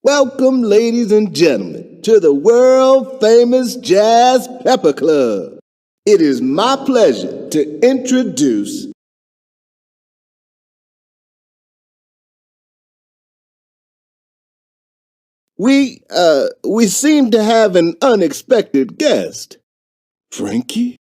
Welcome, ladies and gentlemen, to the world-famous Jazz Pepper Club. It is my pleasure to introduce we seem to have an unexpected guest. Frankie?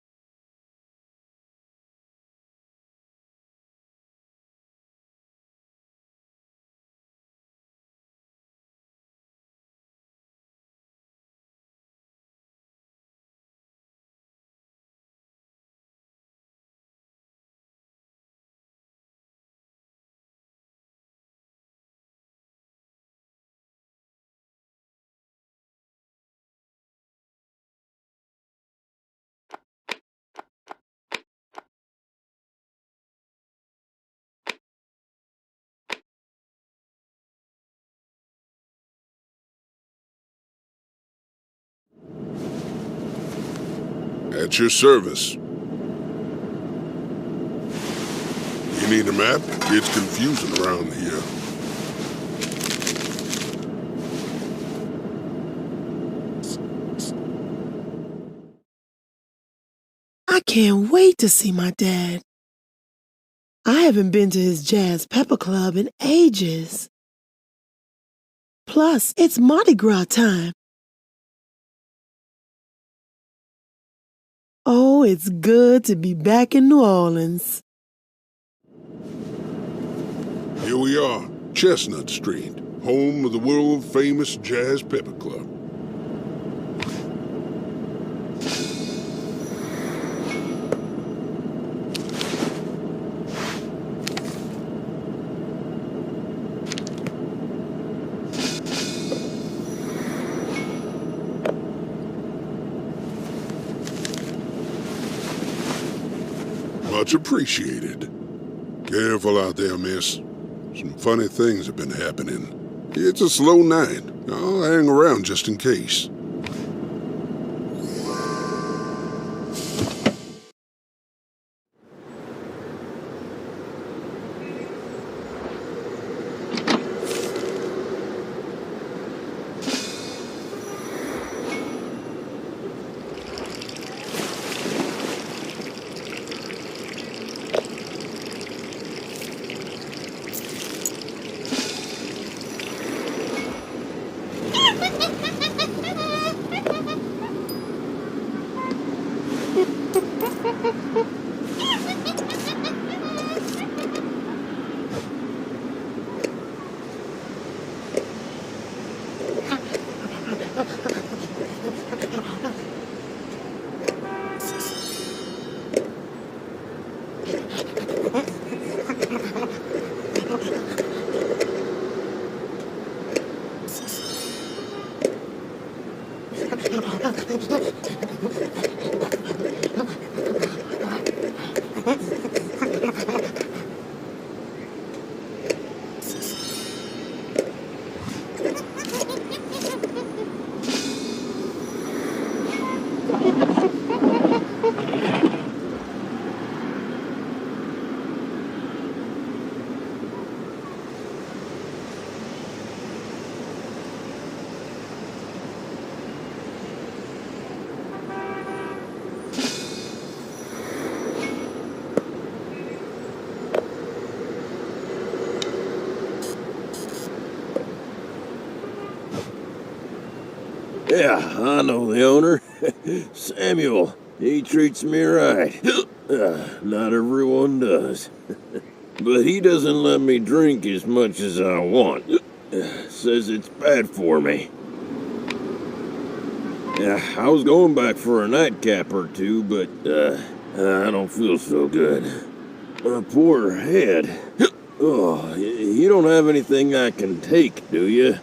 At your service. You need a map? It's confusing around here. I can't wait to see my dad. I haven't been to his Jazz Pepper Club in ages. Plus, it's Mardi Gras time. Oh, it's good to be back in New Orleans. Here we are, Chestnut Street, home of the world-famous Jazz Pepper Club. Much appreciated. Careful out there, miss. Some funny things have been happening. It's a slow night. I'll hang around just in case. Yeah, I know the owner. Samuel. He treats me right. Not everyone does. But he doesn't let me drink as much as I want. Says it's bad for me. Yeah, I was going back for a nightcap or two, but I don't feel so good. My poor head. Oh, you don't have anything I can take, do you?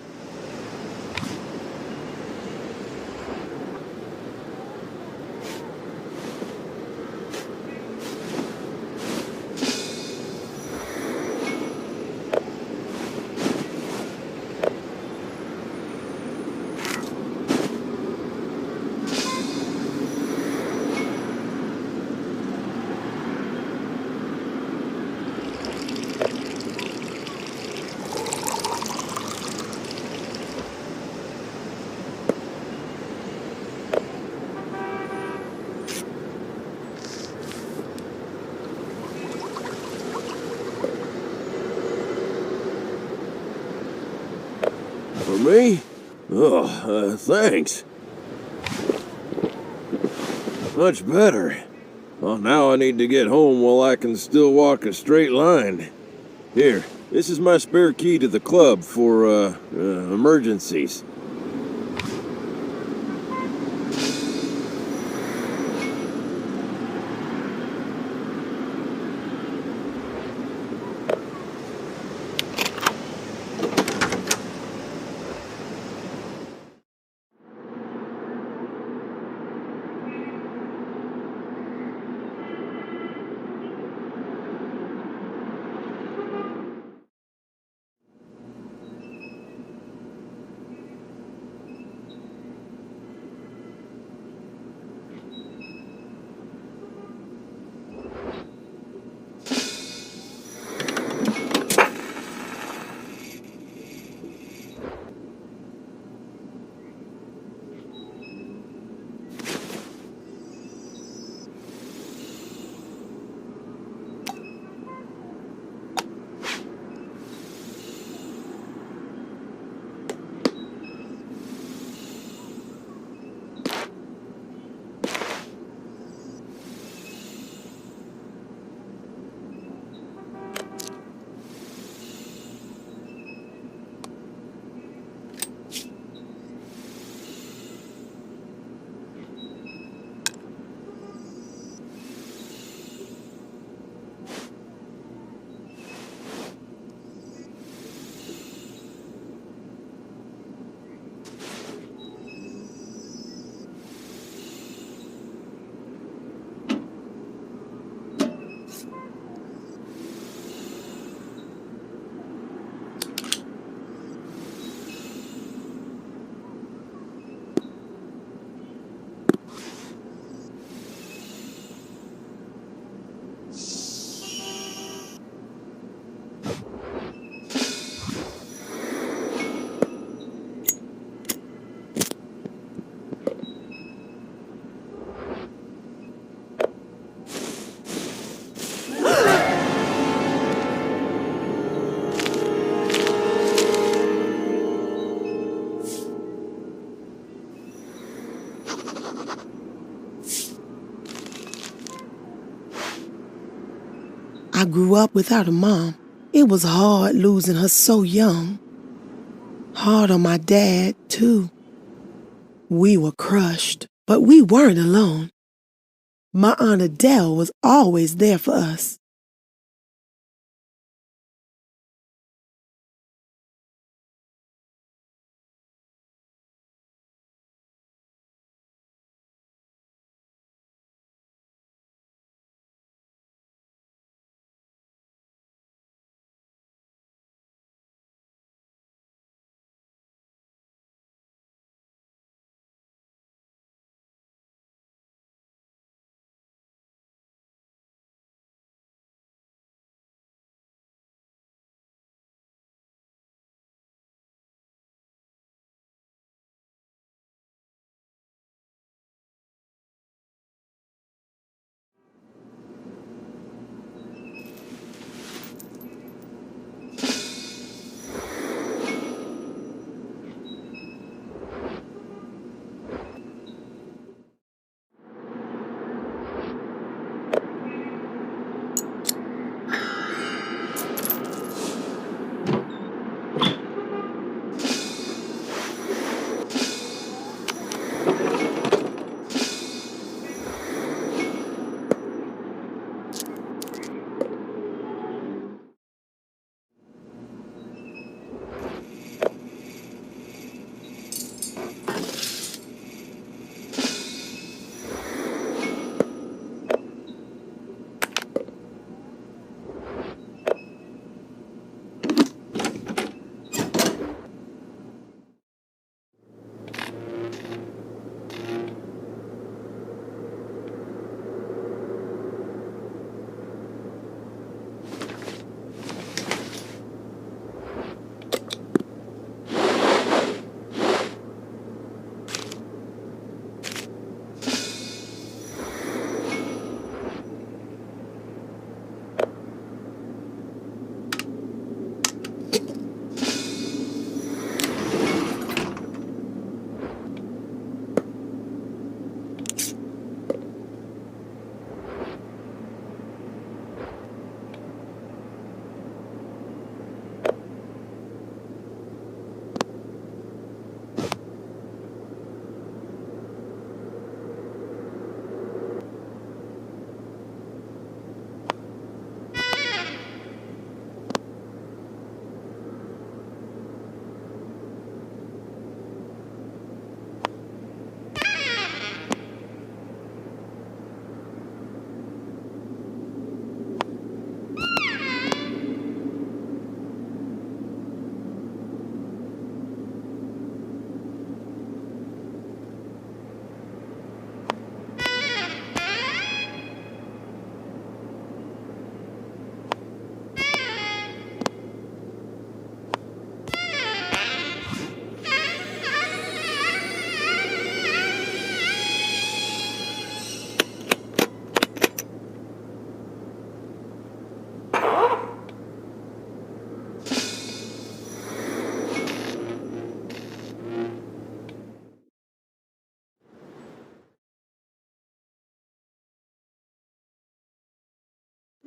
For me? Oh, thanks. Much better. Well, now I need to get home while I can still walk a straight line. Here, this is my spare key to the club for, emergencies. I grew up without a mom. It was hard losing her so young. Hard on my dad, too. We were crushed, but we weren't alone. My Aunt Adele was always there for us.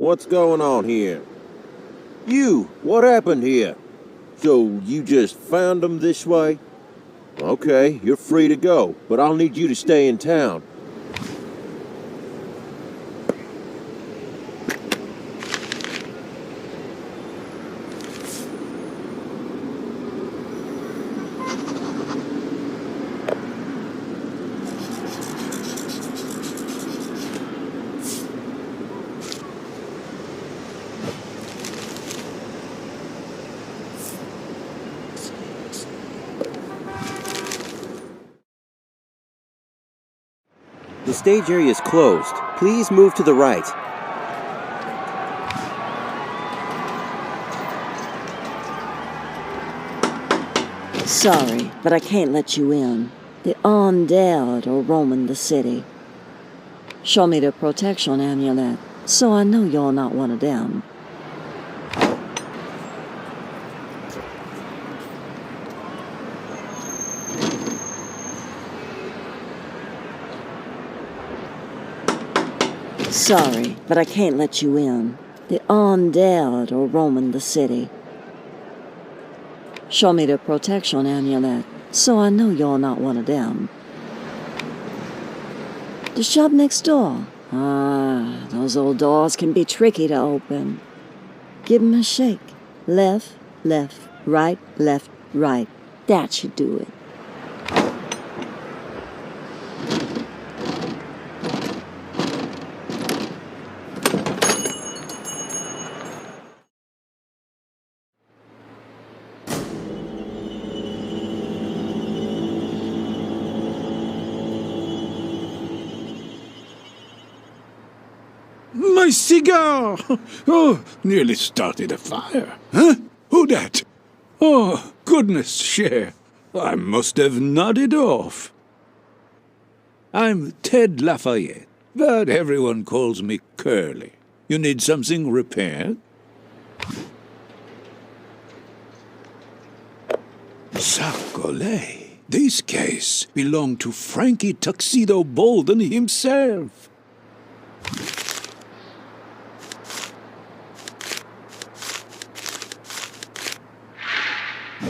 What's going on here? You, what happened here? So you just found them this way? Okay, you're free to go, but I'll need you to stay in town. The stage area is closed. Please move to the right. Sorry, but I can't let you in. The undead are roaming the city. Show me the protection amulet, so I know you're not one of them. Sorry, but I can't let you in. The undead are roaming the city. Show me the protection amulet, so I know you're not one of them. The shop next door. Those old doors can be tricky to open. Give 'em a shake. Left, right. That should do it. My cigar! Oh, nearly started a fire. Huh? Who dat? Oh, goodness, Cher. I must have nodded off. I'm Ted Lafayette, but everyone calls me Curly. You need something repaired? Saccolé! This case belonged to Frankie Tuxedo Bolden himself.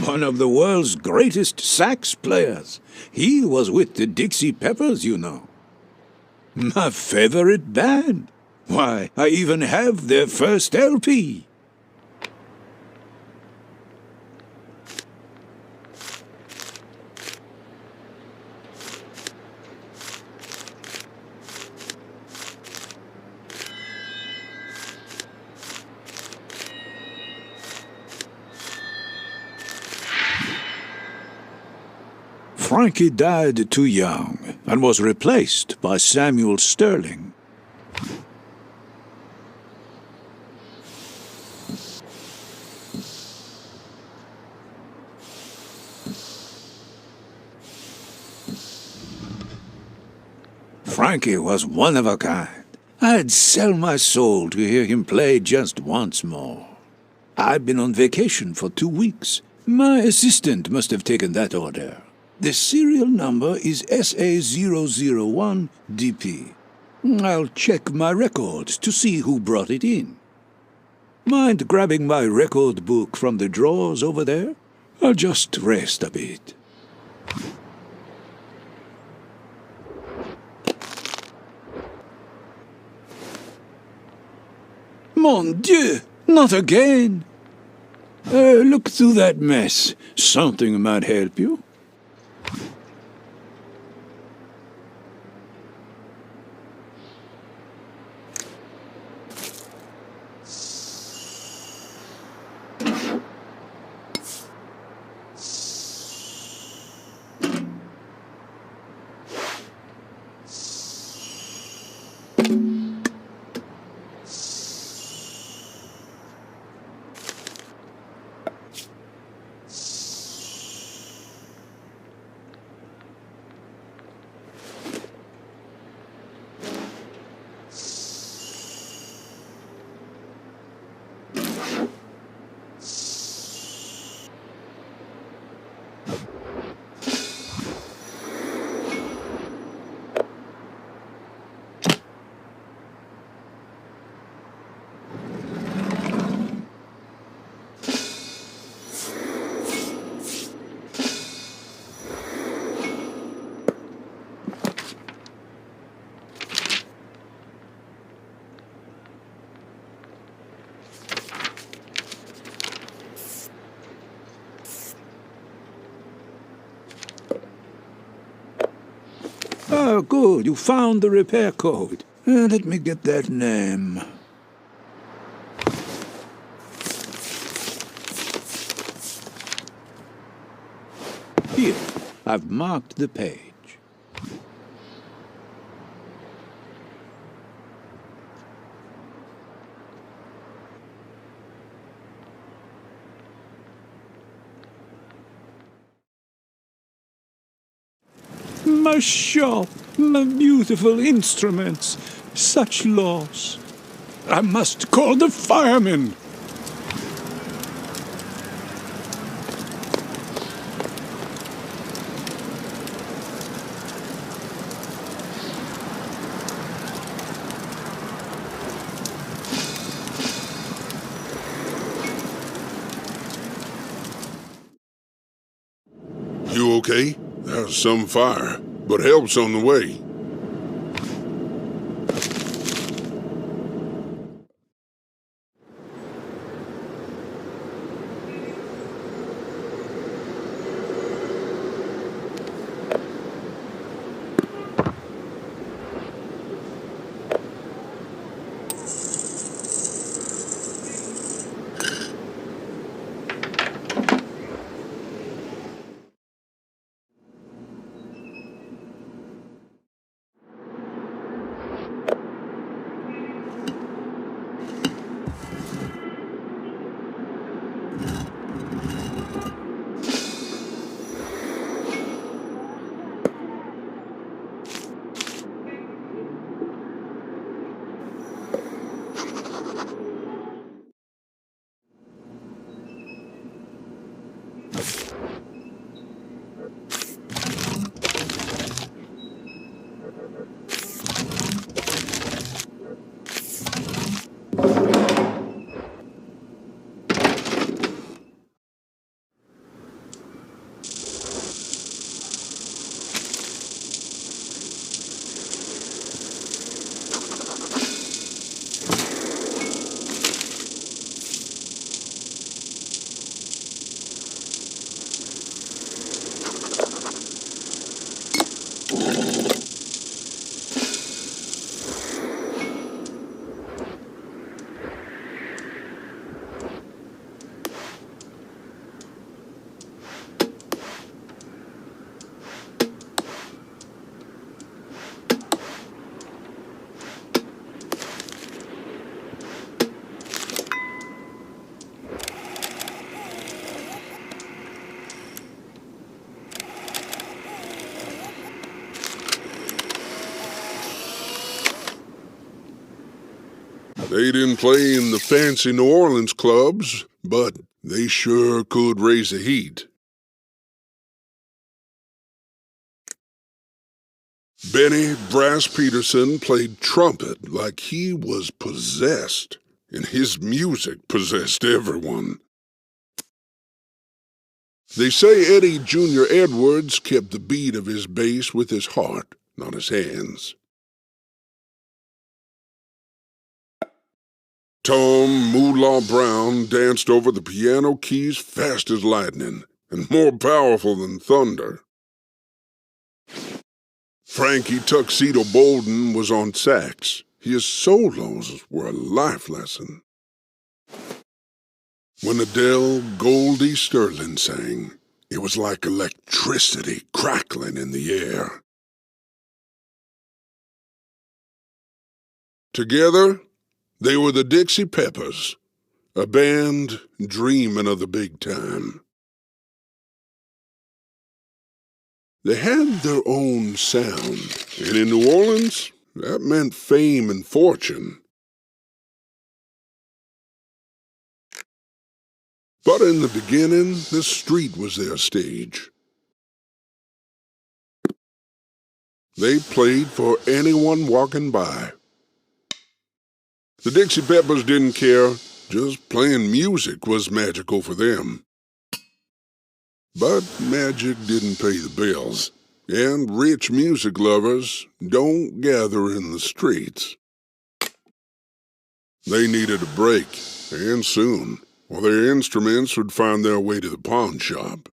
One of the world's greatest sax players. He was with the Dixie Peppers, you know. My favorite band. Why, I even have their first LP. Frankie died too young and was replaced by Samuel Sterling. Frankie was one of a kind. I'd sell my soul to hear him play just once more. I've been on vacation for 2 weeks. My assistant must have taken that order. The serial number is SA001DP. I'll check my records to see who brought it in. Mind grabbing my record book from the drawers over there? I'll just rest a bit. Mon Dieu! Not again! Look through that mess. Something might help you. good. You found the repair code. Let me get that name. Here, I've marked the page. My shop, my beautiful instruments, such loss. I must call the firemen. You okay? There's some fire, but help's on the way. They didn't play in the fancy New Orleans clubs, but they sure could raise the heat. Benny Brass Peterson played trumpet like he was possessed, and his music possessed everyone. They say Eddie Jr. Edwards kept the beat of his bass with his heart, not his hands. Tom Moolah Brown danced over the piano keys fast as lightning and more powerful than thunder. Frankie Tuxedo Bolden was on sax. His solos were a life lesson. When Adele Goldie Sterling sang, it was like electricity crackling in the air. Together, they were the Dixie Peppers, a band dreaming of the big time. They had their own sound, and in New Orleans, that meant fame and fortune. But in the beginning, the street was their stage. They played for anyone walking by. The Dixie Peppers didn't care. Just playing music was magical for them. But magic didn't pay the bills, and rich music lovers don't gather in the streets. They needed a break, and soon, or their instruments would find their way to the pawn shop.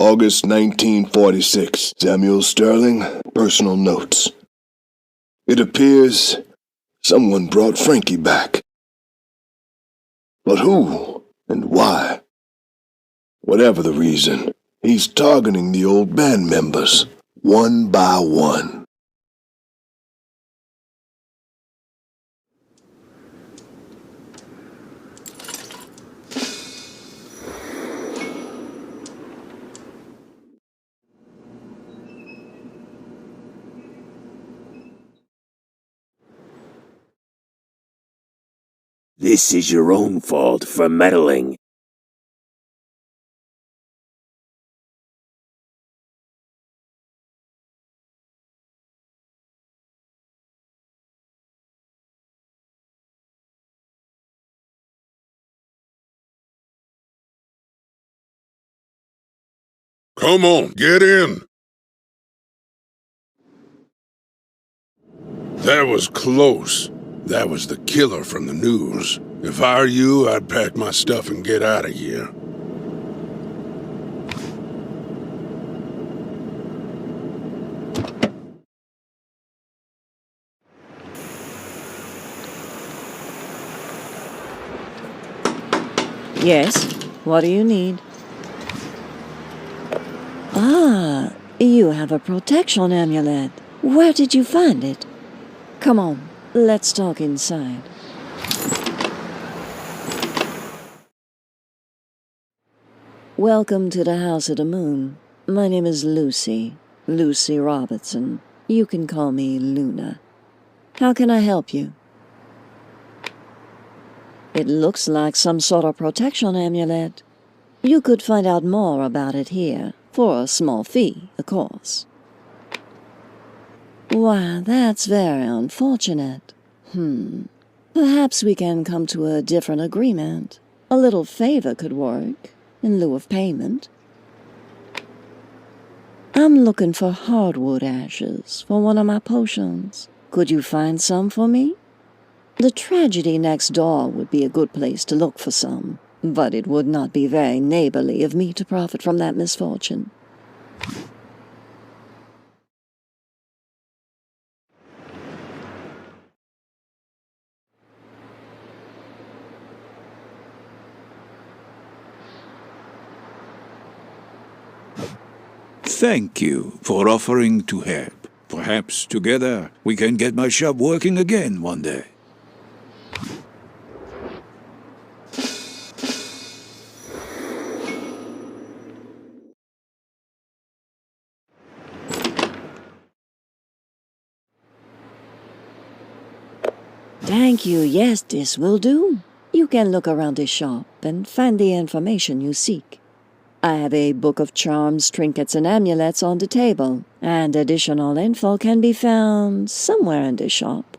August 1946. Samuel Sterling, personal notes. It appears someone brought Frankie back. But who and why? Whatever the reason, he's targeting the old band members, one by one. This is your own fault for meddling. Come on, get in. That was close. That was the killer from the news. If I were you, I'd pack my stuff and get out of here. Yes? What do you need? Ah, you have a protection amulet. Where did you find it? Come on, let's talk inside. Welcome to the House of the Moon. My name is Lucy Robertson. You can call me Luna. How can I help you? It looks like some sort of protection amulet. You could find out more about it here, for a small fee, of course. Why, that's very unfortunate. Perhaps we can come to a different agreement. A little favor could work, in lieu of payment. I'm looking for hardwood ashes for one of my potions. Could you find some for me? The tragedy next door would be a good place to look for some, but it would not be very neighborly of me to profit from that misfortune. Thank you for offering to help. Perhaps together we can get my shop working again one day. Thank you. Yes, this will do. You can look around the shop and find the information you seek. I have a book of charms, trinkets, and amulets on the table, and additional info can be found somewhere in the shop.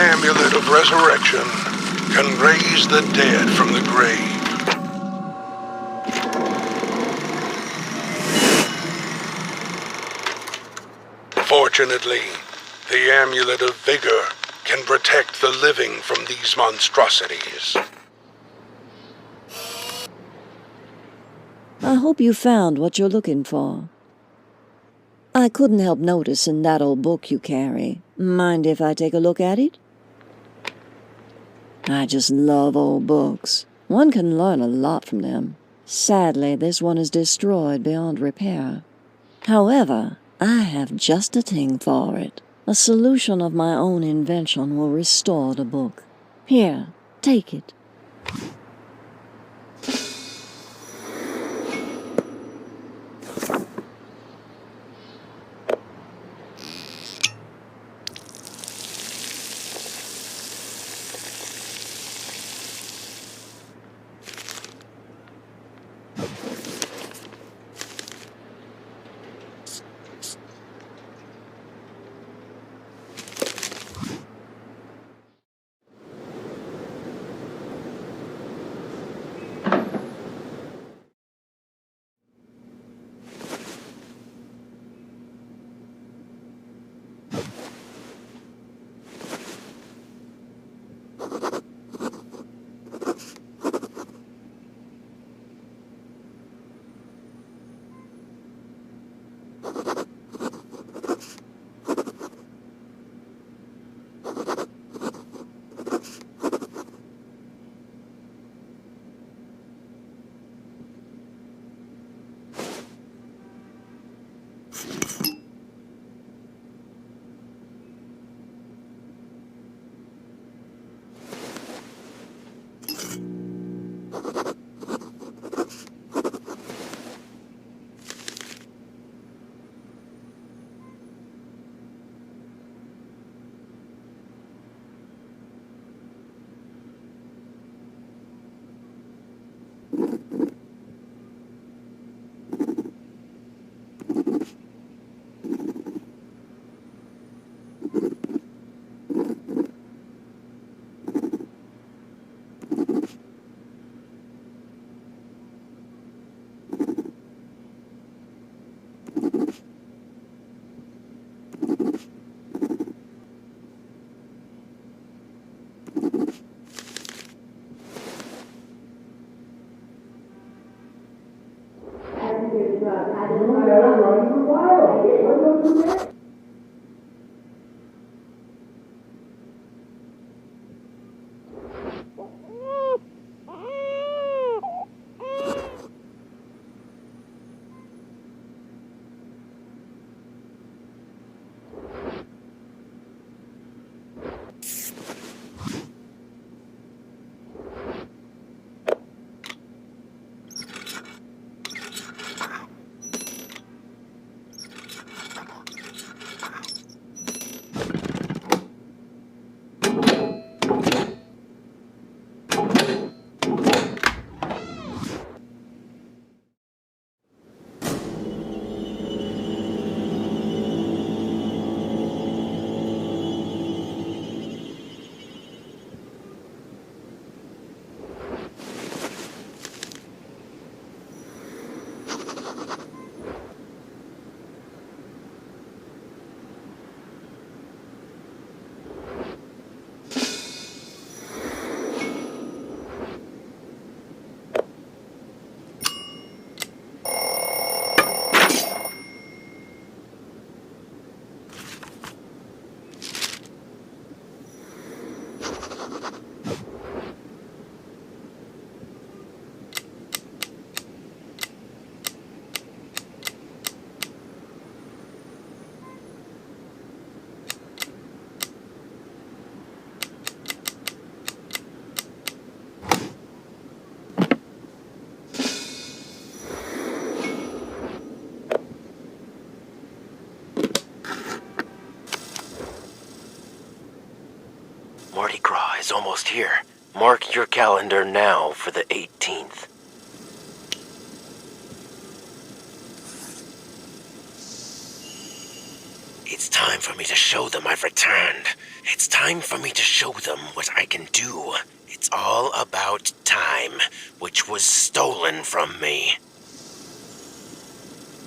amulet of resurrection can raise the dead from the grave. Fortunately, the amulet of vigor can protect the living from these monstrosities. I hope you found what you're looking for. I couldn't help noticing that old book you carry. Mind if I take a look at it? I just love old books. One can learn a lot from them. Sadly, this one is destroyed beyond repair. However, I have just a thing for it. A solution of my own invention will restore the book. Here, take it. Mardi Gras is almost here. Mark your calendar now for the 18th. It's time for me to show them I've returned. It's time for me to show them what I can do. It's all about time, which was stolen from me.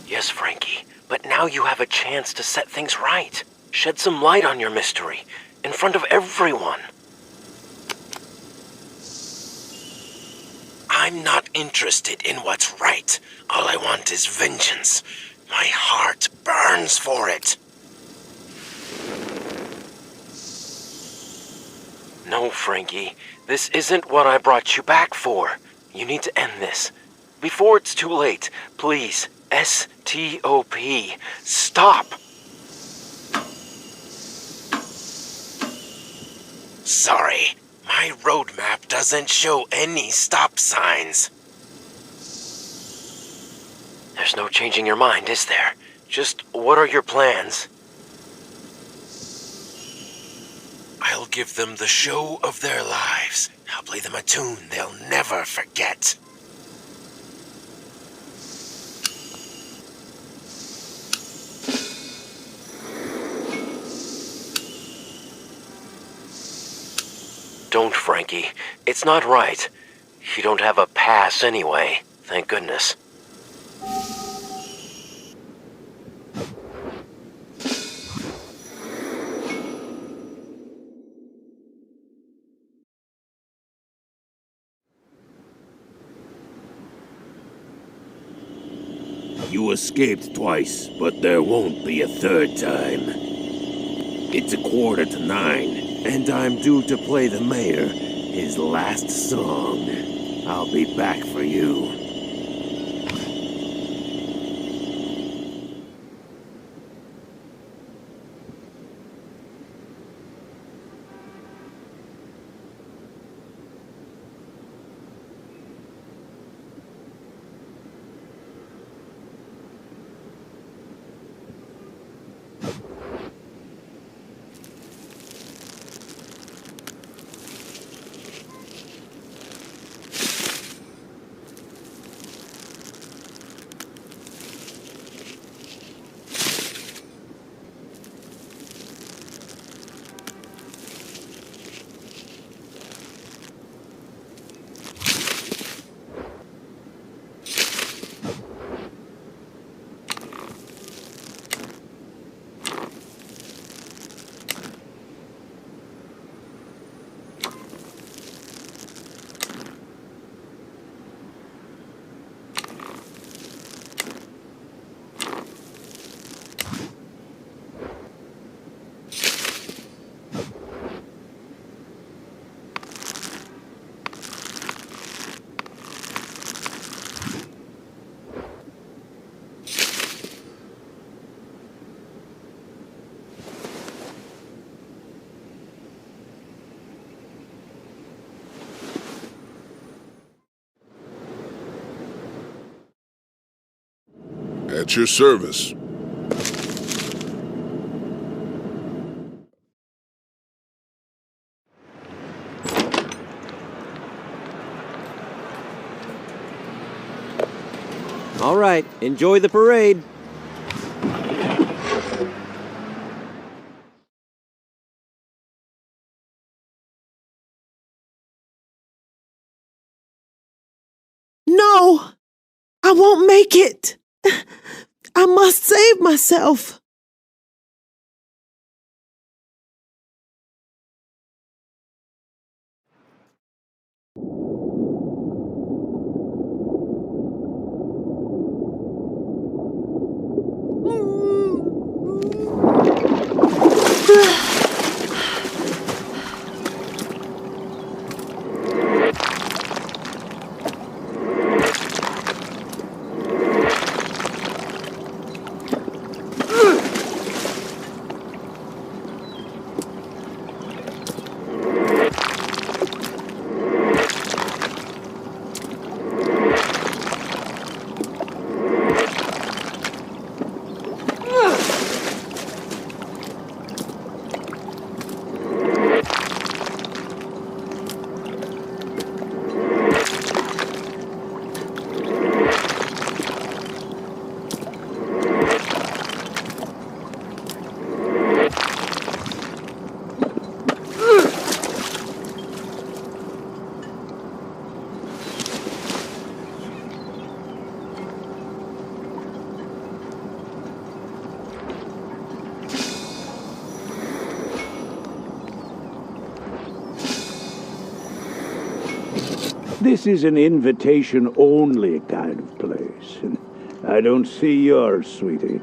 Yes, Frankie, but now you have a chance to set things right. Shed some light on your mystery, in front of everyone. I'm not interested in what's right. All I want is vengeance. My heart burns for it. No, Frankie. This isn't what I brought you back for. You need to end this. Before it's too late, please. S-T-O-P. Stop! Sorry. My roadmap doesn't show any stop signs. There's no changing your mind, is there? Just what are your plans? I'll give them the show of their lives. I'll play them a tune they'll never forget. Don't, Frankie. It's not right. You don't have a pass anyway. Thank goodness. You escaped twice, but there won't be a third time. It's 8:45, and I'm due to play the mayor his last song. I'll be back for you. At your service. All right, enjoy the parade. No! I won't make it! I must save myself! this is an invitation-only kind of place. And I don't see yours, sweetie.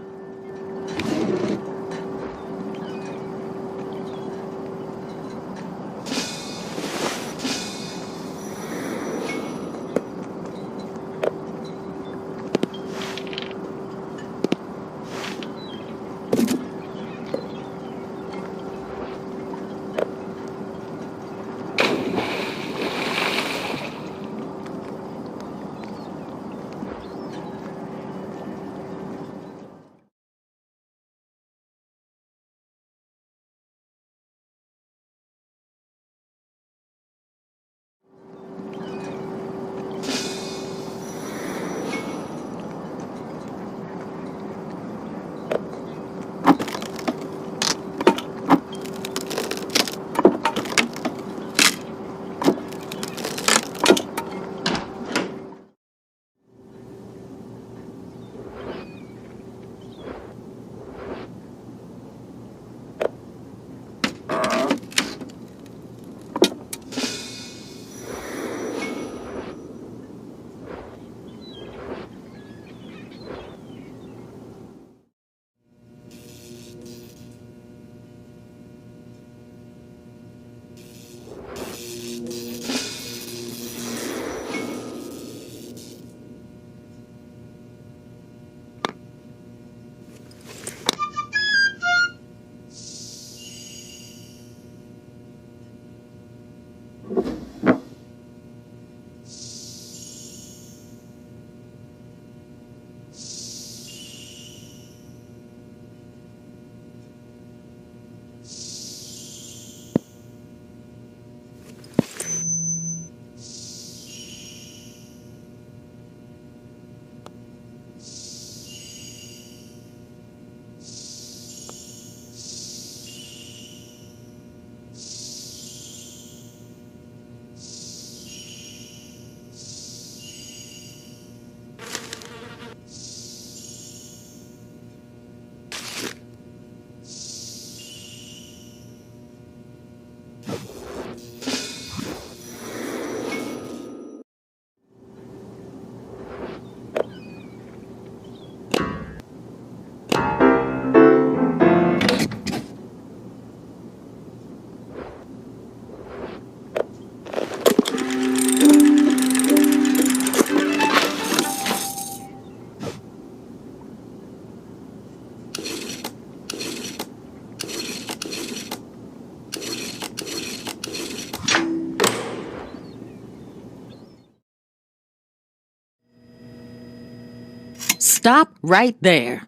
Stop right there.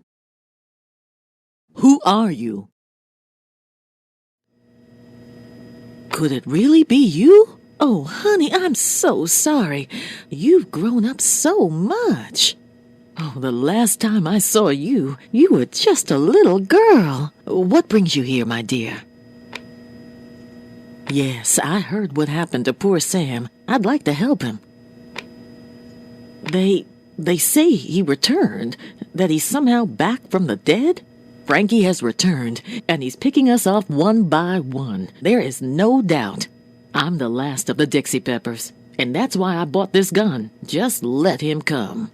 Who are you? Could it really be you? Oh, honey, I'm so sorry. You've grown up so much. Oh, the last time I saw you, you were just a little girl. What brings you here, my dear? Yes, I heard what happened to poor Sam. I'd like to help him. They say he returned, that he's somehow back from the dead? Frankie has returned, and he's picking us off one by one. There is no doubt. I'm the last of the Dixie Peppers, and that's why I bought this gun. Just let him come.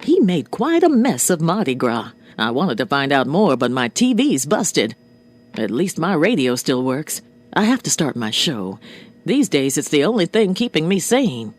He made quite a mess of Mardi Gras. I wanted to find out more, but my TV's busted. At least my radio still works. I have to start my show. These days, it's the only thing keeping me sane.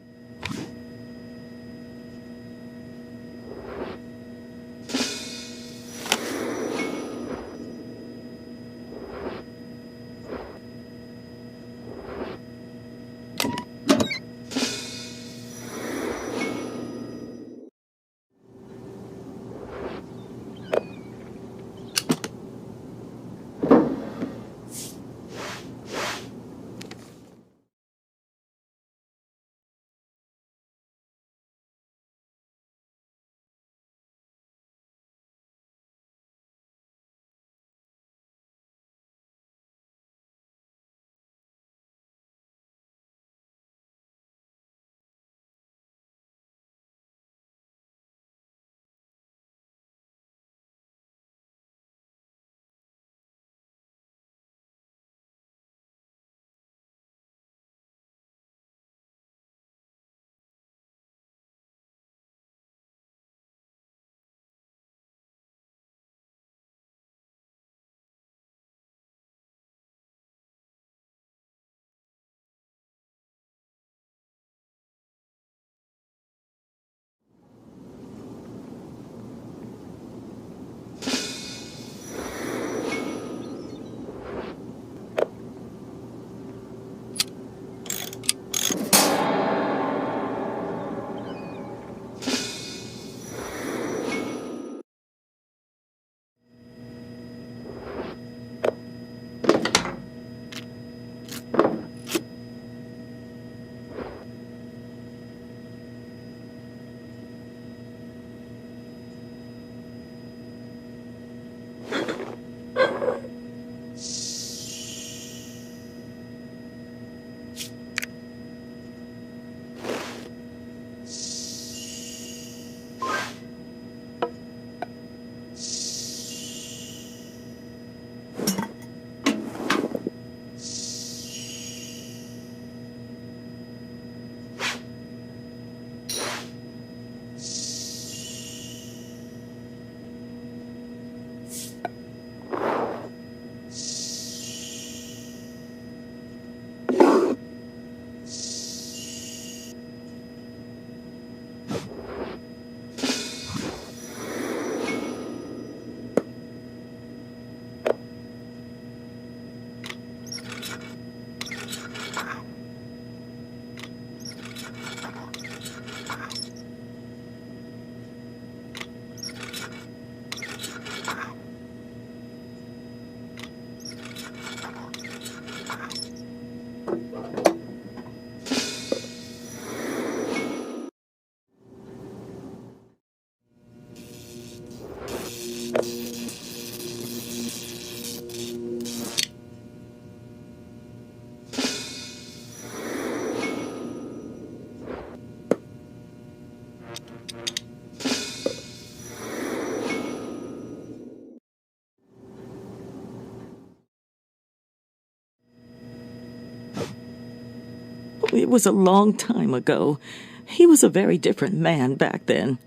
it was a long time ago. He was a very different man back then,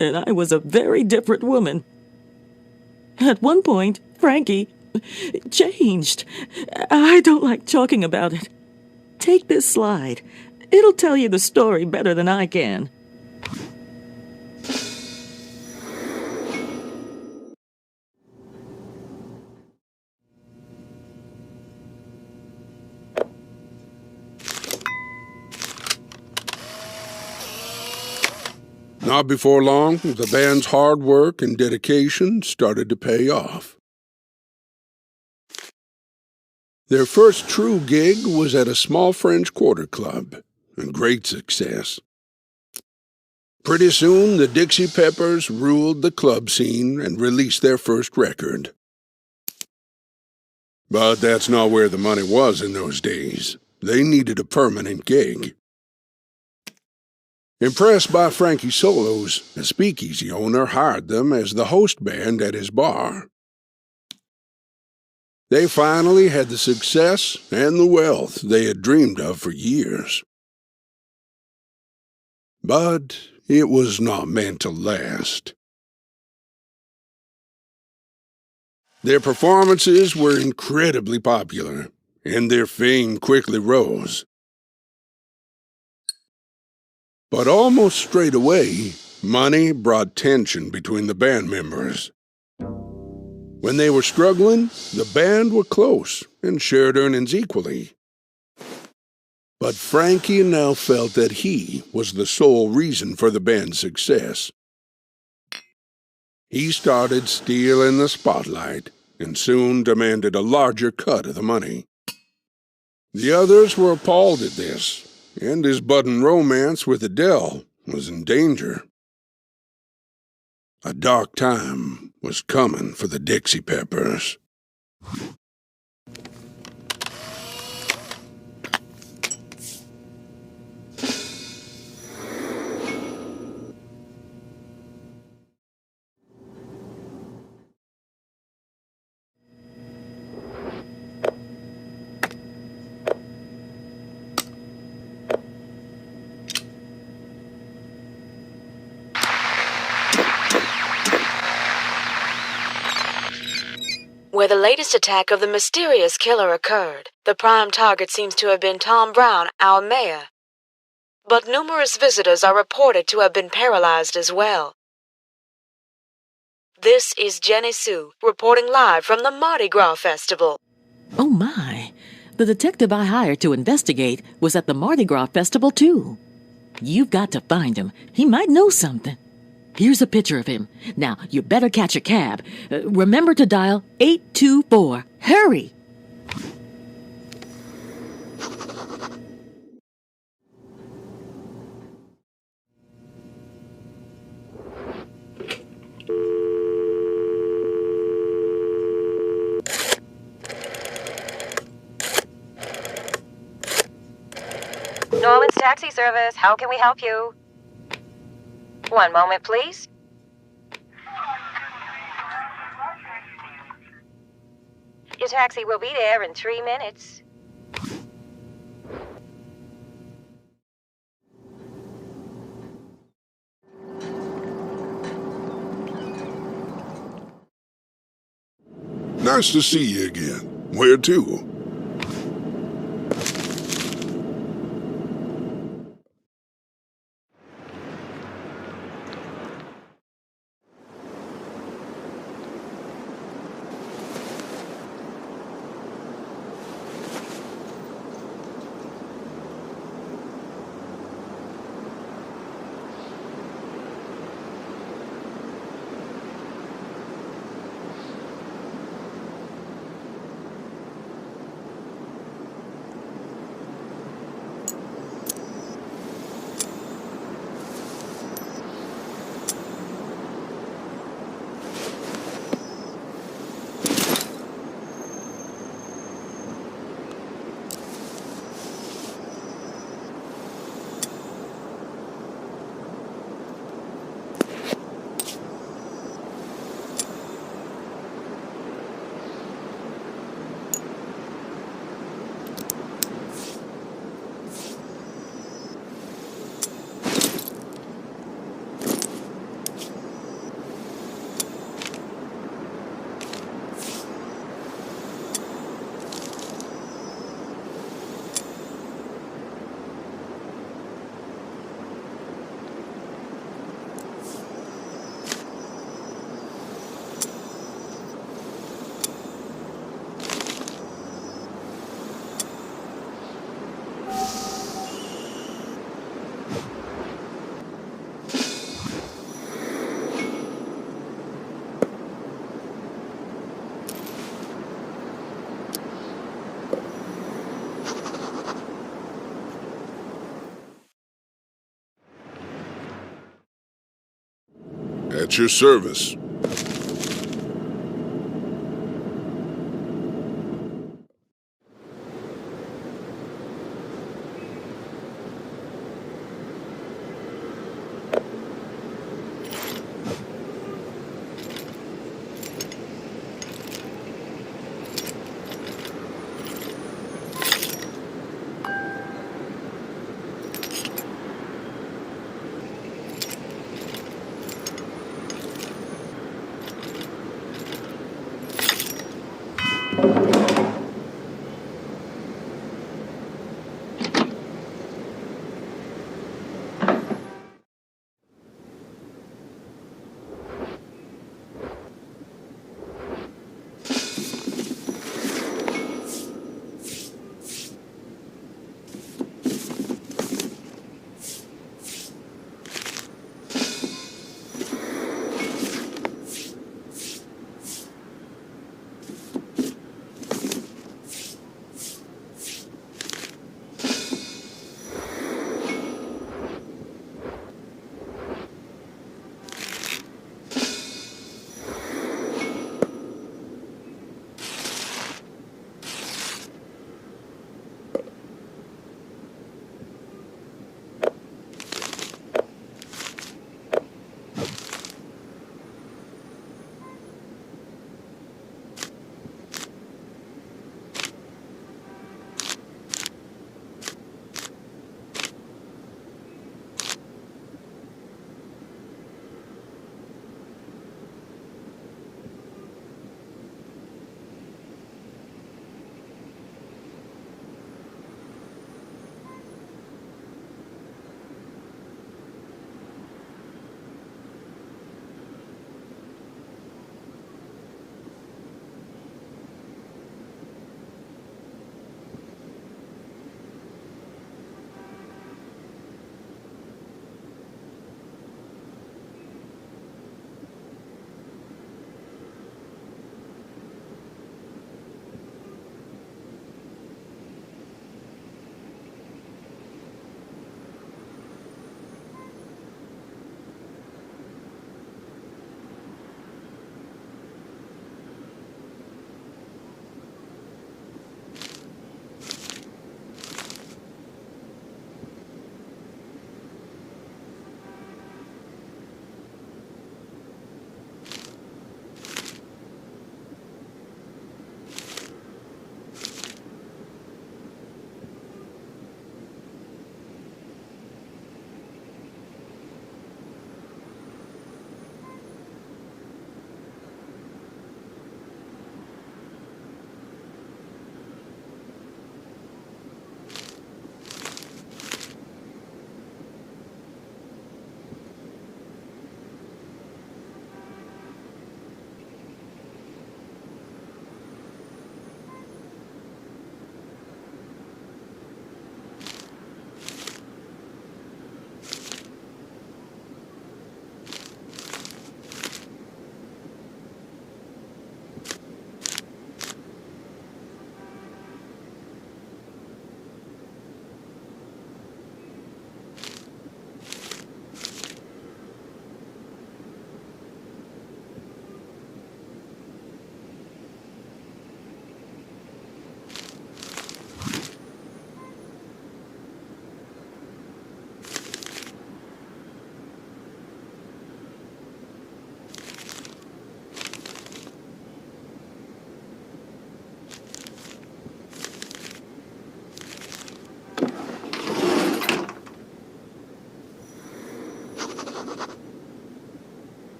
and I was a very different woman. At one point, Frankie changed. I don't like talking about it. Take this slide. It'll tell you the story better than I can. Not before long, the band's hard work and dedication started to pay off. Their first true gig was at a small French quarter club, a great success. Pretty soon, the Dixie Peppers ruled the club scene and released their first record. But that's not where the money was in those days. They needed a permanent gig. Impressed by Frankie's solos, a speakeasy owner hired them as the host band at his bar. They finally had the success and the wealth they had dreamed of for years. But it was not meant to last. Their performances were incredibly popular, and their fame quickly rose. But almost straight away, money brought tension between the band members. When they were struggling, the band were close and shared earnings equally. But Frankie now felt that he was the sole reason for the band's success. He started stealing the spotlight and soon demanded a larger cut of the money. The others were appalled at this, and his budding romance with Adele was in danger. A dark time was coming for the Dixie Peppers. Where the latest attack of the mysterious killer occurred, the prime target seems to have been Tom Brown, our mayor. But numerous visitors are reported to have been paralyzed as well. This is Jenny Sue, reporting live from the Mardi Gras Festival. Oh my! The detective I hired to investigate was at the Mardi Gras Festival too. You've got to find him. He might know something. Here's a picture of him. Now, you better catch a cab. Remember to dial 824. Hurry! Norman's Taxi Service, how can we help you? One moment, please. Your taxi will be there in 3 minutes. Nice to see you again. Where to? At your service.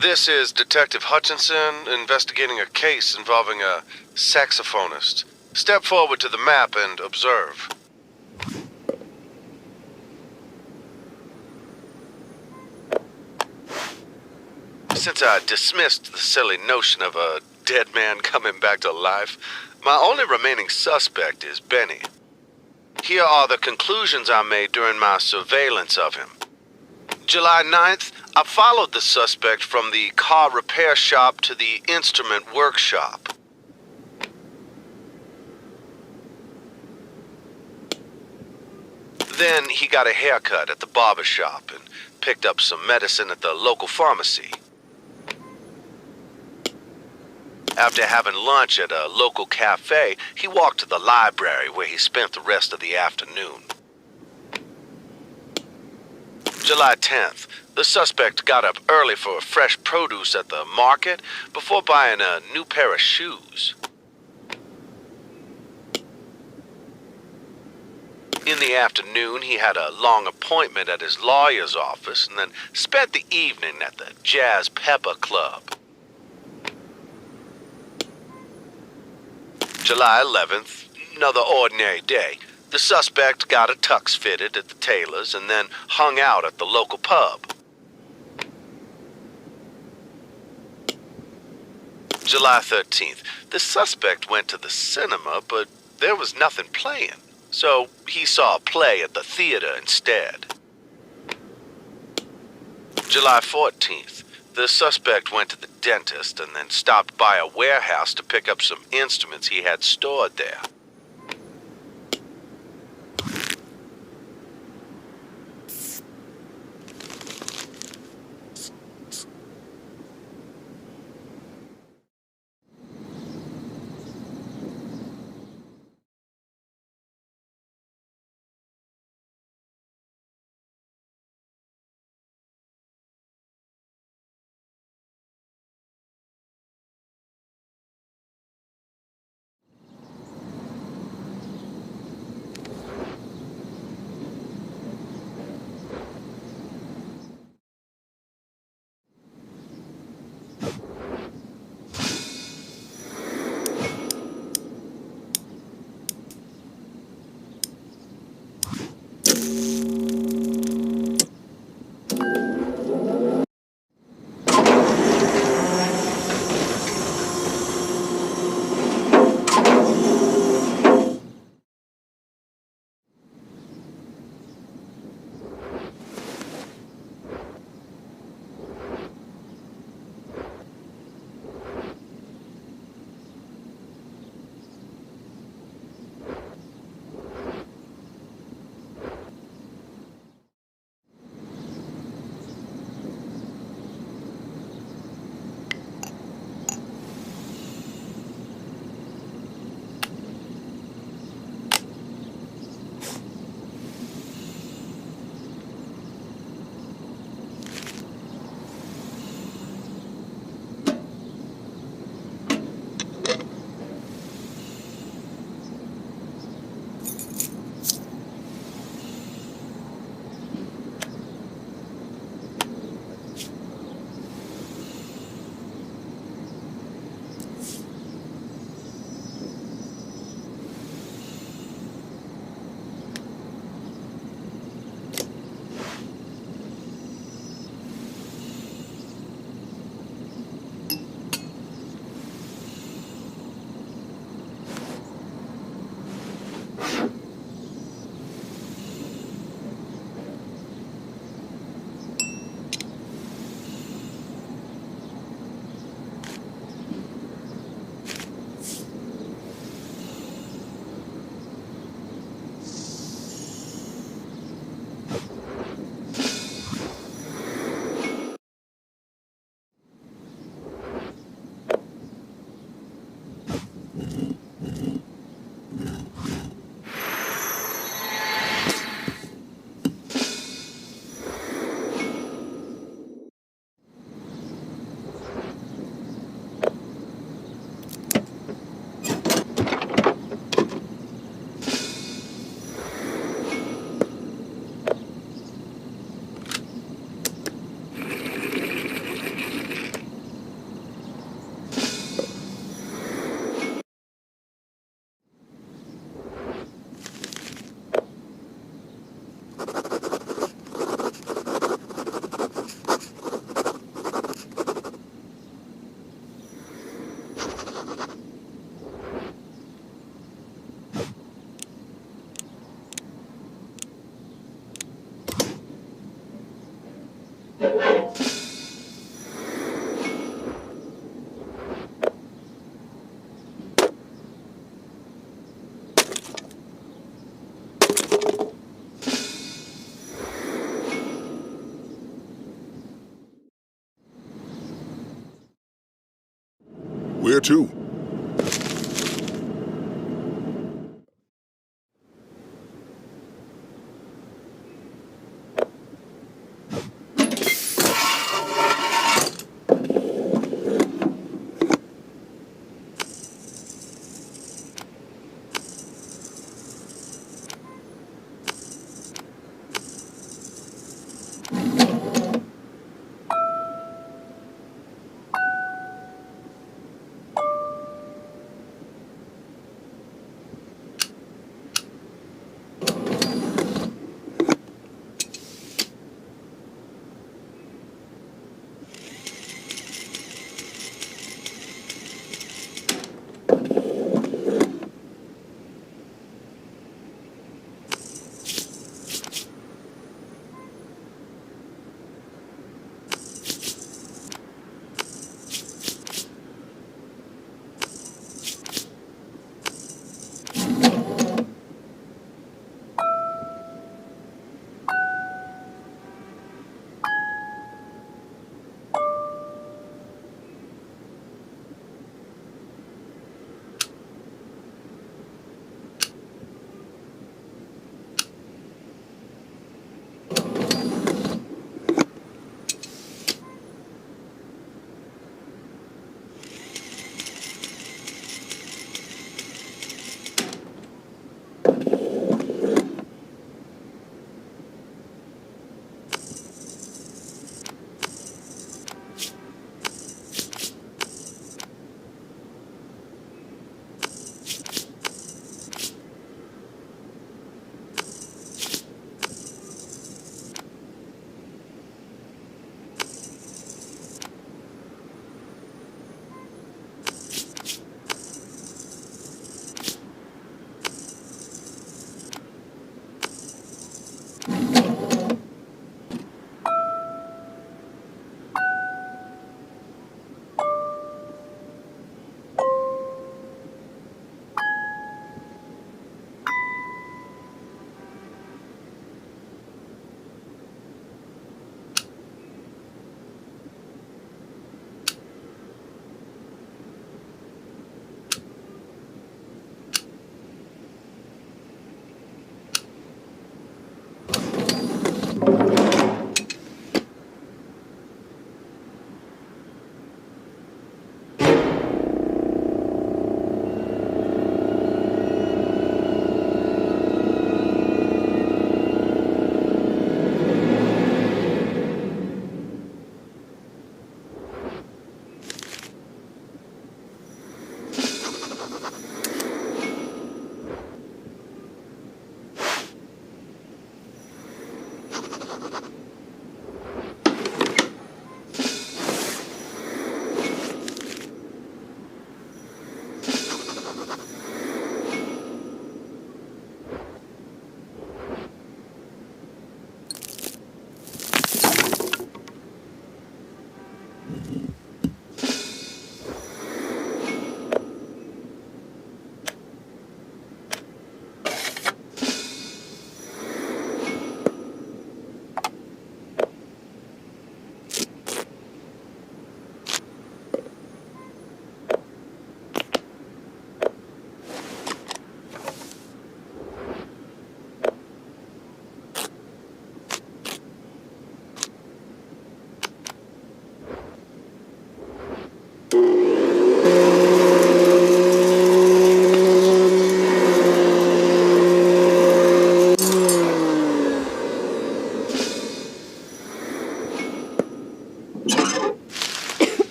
This is Detective Hutchinson investigating a case involving a saxophonist. Step forward to the map and observe. Since I dismissed the silly notion of a dead man coming back to life, my only remaining suspect is Benny. Here are the conclusions I made during my surveillance of him. July 9th, I followed the suspect from the car repair shop to the instrument workshop. Then he got a haircut at the barber shop and picked up some medicine at the local pharmacy. After having lunch at a local cafe, he walked to the library where he spent the rest of the afternoon. July 10th, the suspect got up early for fresh produce at the market before buying a new pair of shoes. In the afternoon, he had a long appointment at his lawyer's office and then spent the evening at the Jazz Pepper Club. July 11th, another ordinary day. The suspect got a tux fitted at the tailor's and then hung out at the local pub. July 13th, the suspect went to the cinema, but there was nothing playing, so he saw a play at the theater instead. July 14th, the suspect went to the dentist and then stopped by a warehouse to pick up some instruments he had stored there. there too.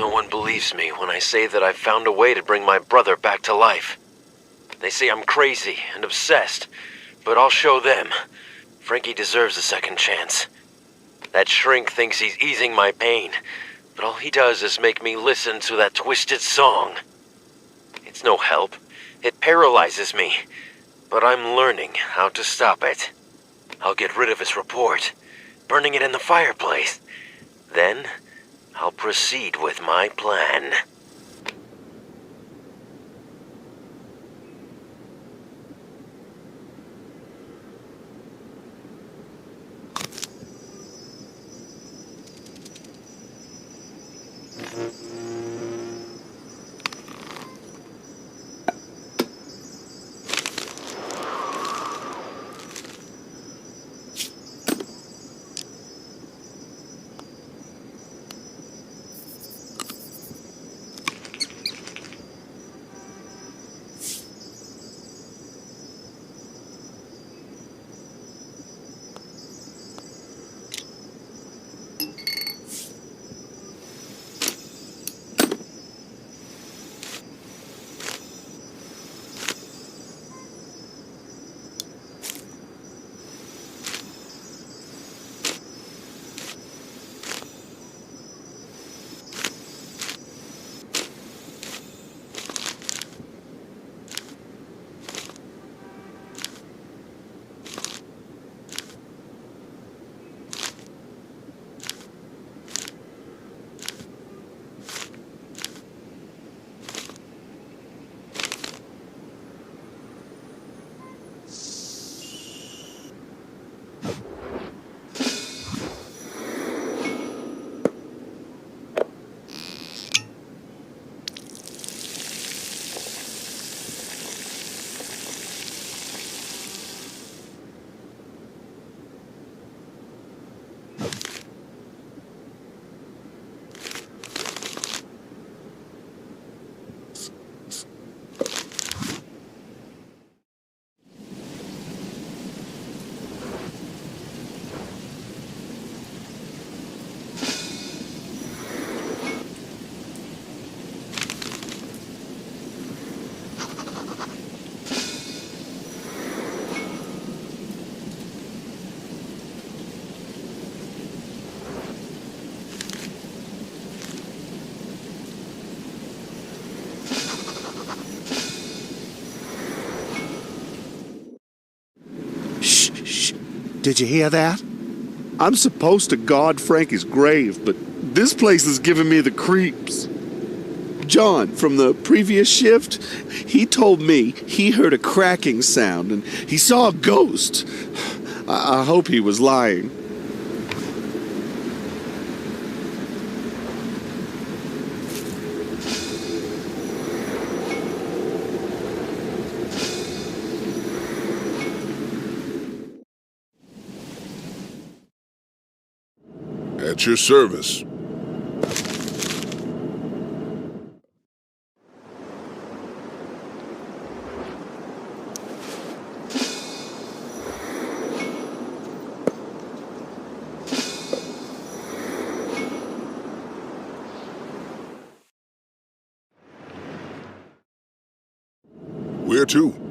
No one believes me when I say that I've found a way to bring my brother back to life. They say I'm crazy and obsessed, but I'll show them. Frankie deserves a second chance. That shrink thinks he's easing my pain, but all he does is make me listen to that twisted song. It's no help. It paralyzes me, but I'm learning how to stop it. I'll get rid of his report, burning it in the fireplace. Then, I'll proceed with my plan. Did you hear that? I'm supposed to guard Frankie's grave, but this place is giving me the creeps. John, from the previous shift, he told me he heard a cracking sound and he saw a ghost. I hope he was lying. At your service. Where to?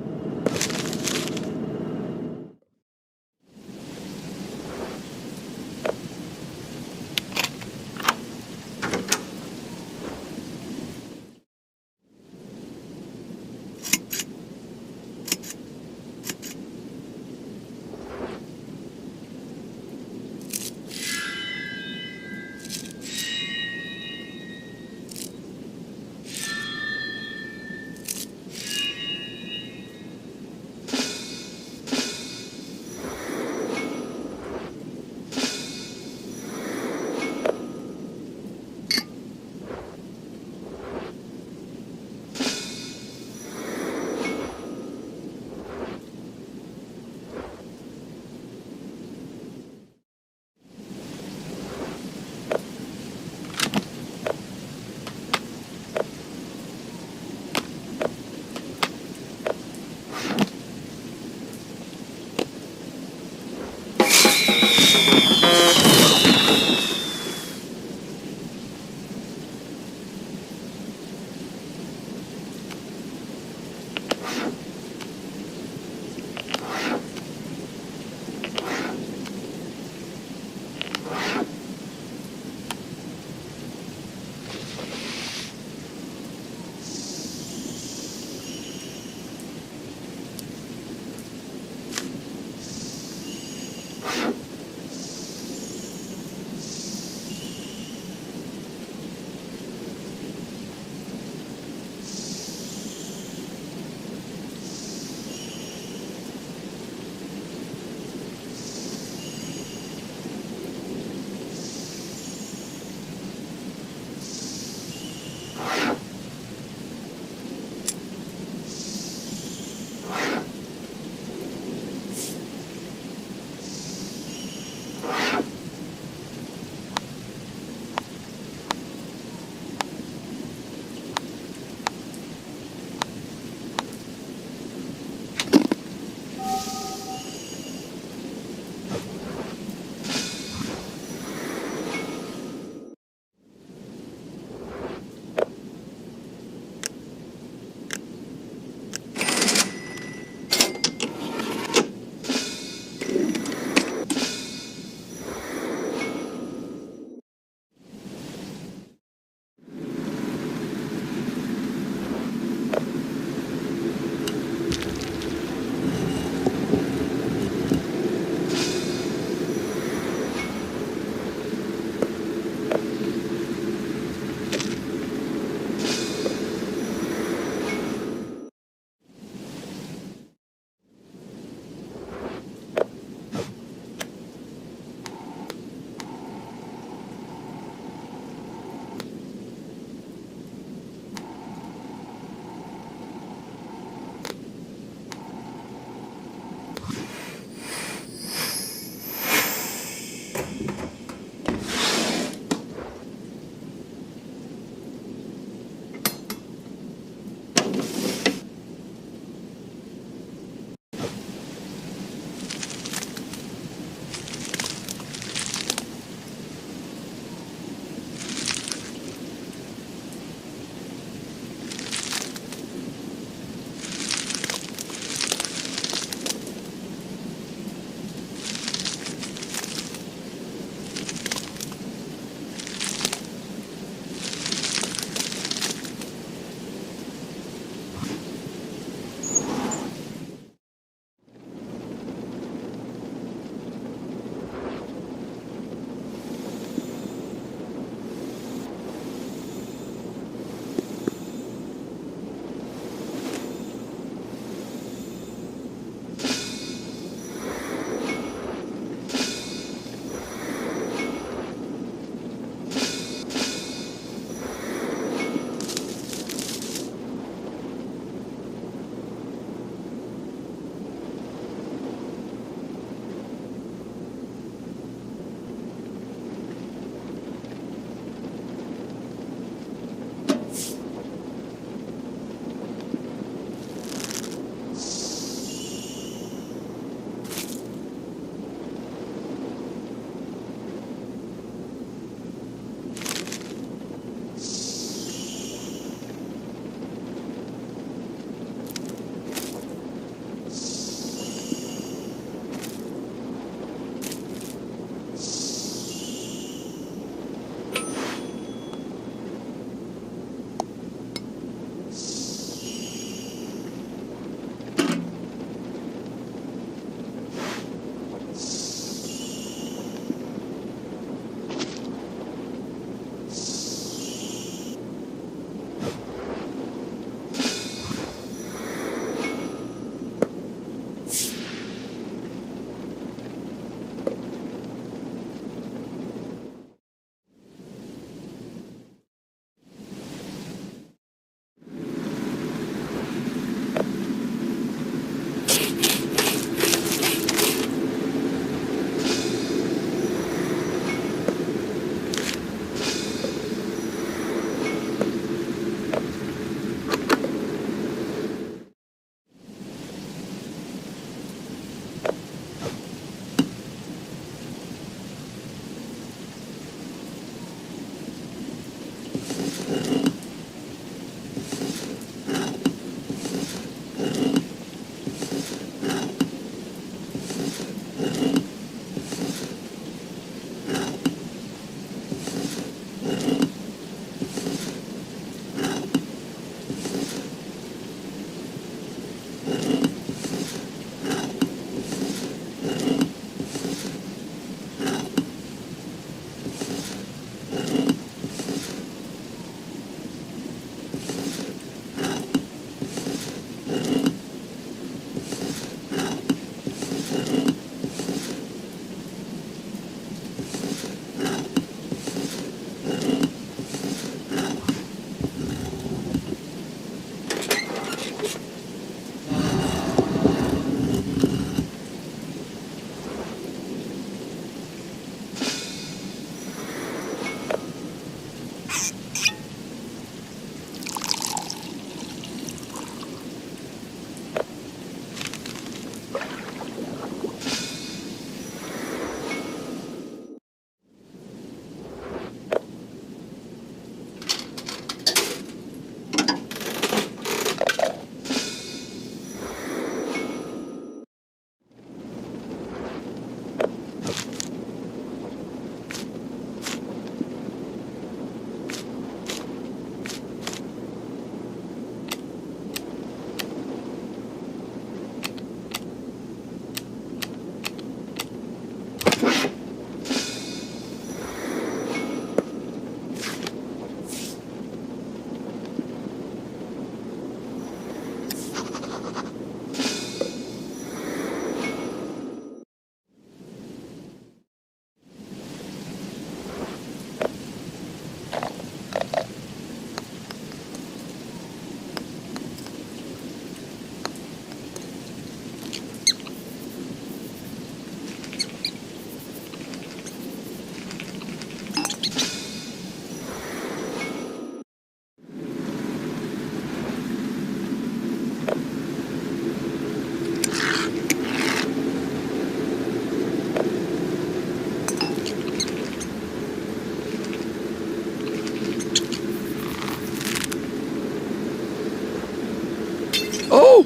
Oh,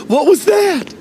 what was that?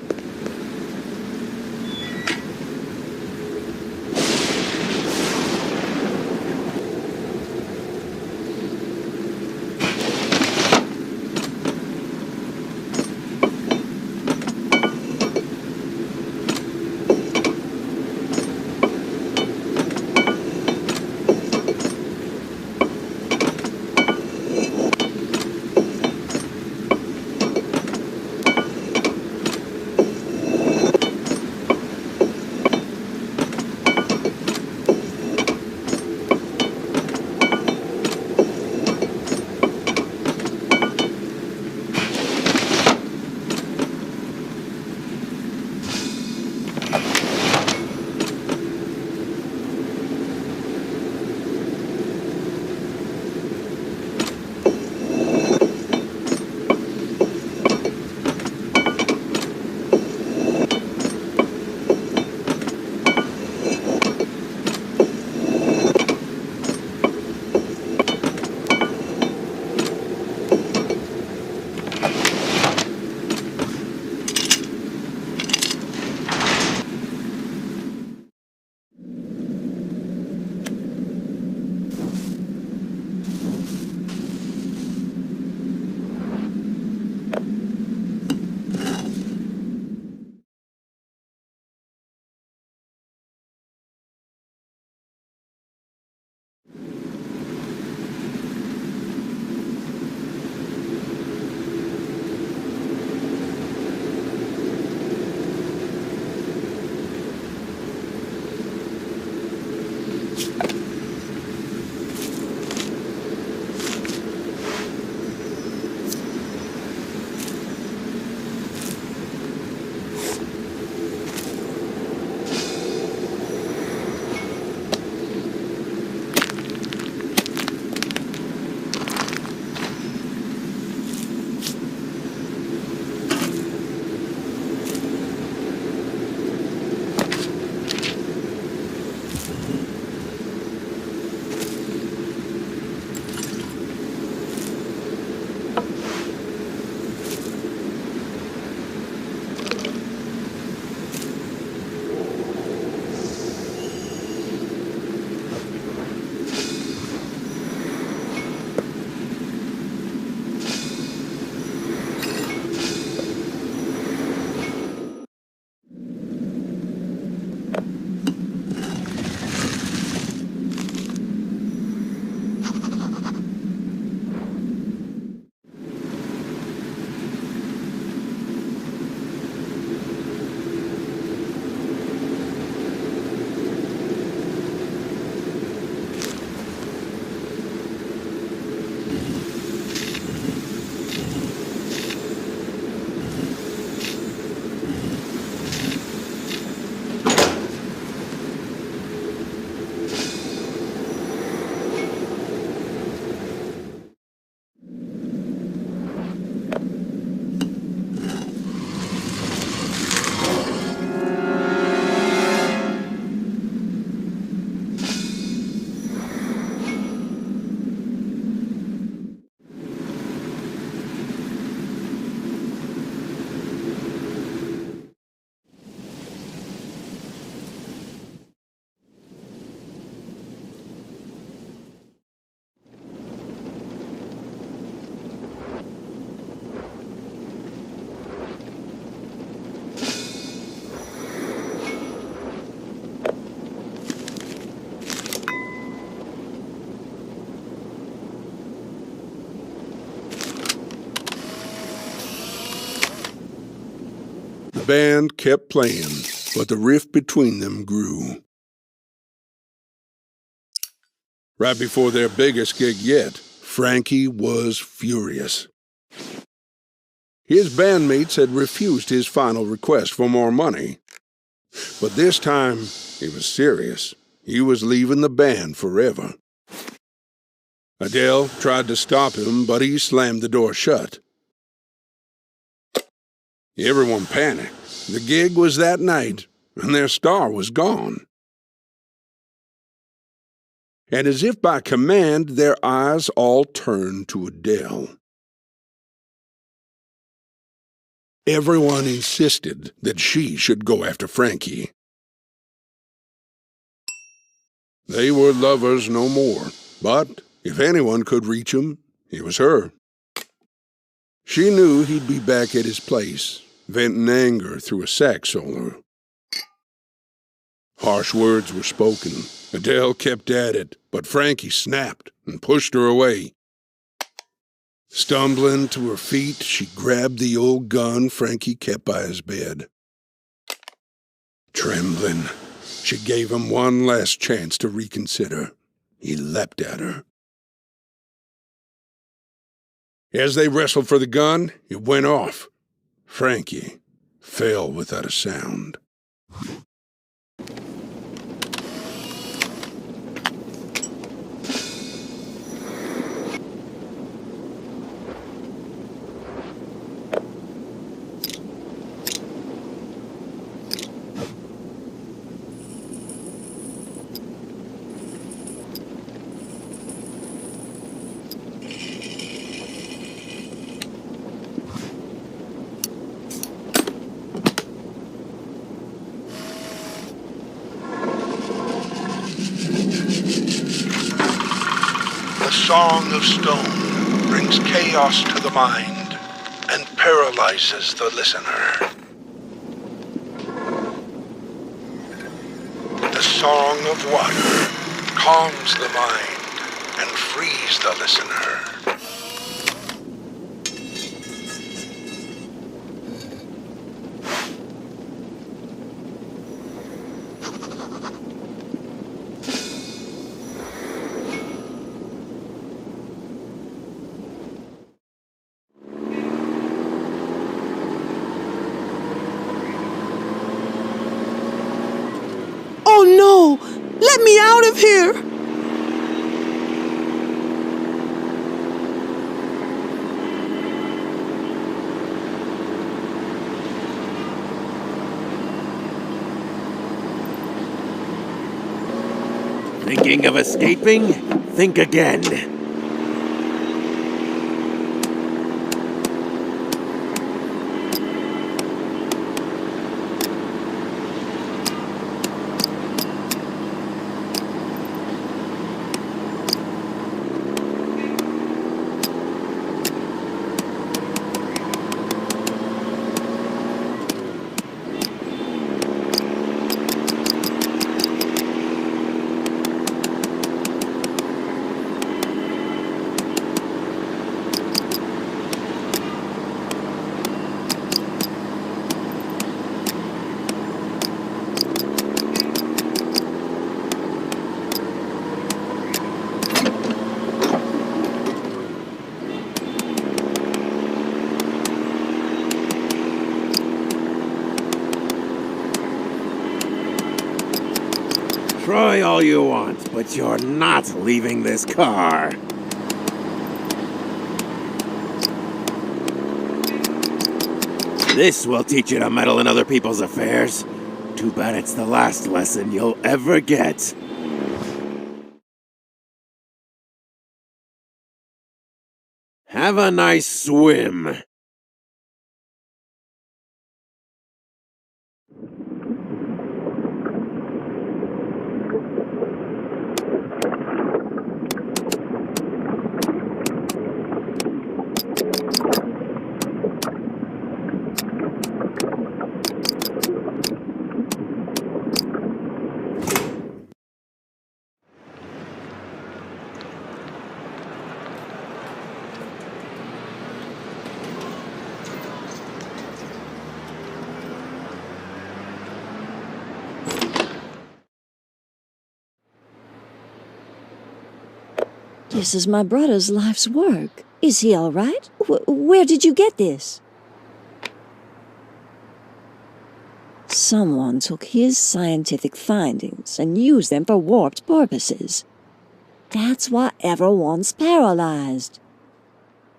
The band kept playing, but the rift between them grew. Right before their biggest gig yet, Frankie was furious. His bandmates had refused his final request for more money. But this time, he was serious. He was leaving the band forever. Adele tried to stop him, but he slammed the door shut. Everyone panicked. The gig was that night, and their star was gone. And as if by command, their eyes all turned to Adele. Everyone insisted that she should go after Frankie. They were lovers no more, but if anyone could reach him, it was her. She knew he'd be back at his place, venting anger through a sax solo. Harsh words were spoken. Adele kept at it, but Frankie snapped and pushed her away. Stumbling to her feet, she grabbed the old gun Frankie kept by his bed. Trembling, she gave him one last chance to reconsider. He leapt at her. As they wrestled for the gun, it went off. Frankie fell without a sound. The Song of Stone brings chaos to the mind and paralyzes the listener. The Song of Water calms the mind and frees the listener. Oh no! Let me out of here! Thinking of escaping? Think again. Try all you want, but you're not leaving this car. This will teach you to meddle in other people's affairs. Too bad it's the last lesson you'll ever get. Have a nice swim. This is my brother's life's work. Is he all right? Where did you get this? Someone took his scientific findings and used them for warped purposes. That's why everyone's paralyzed.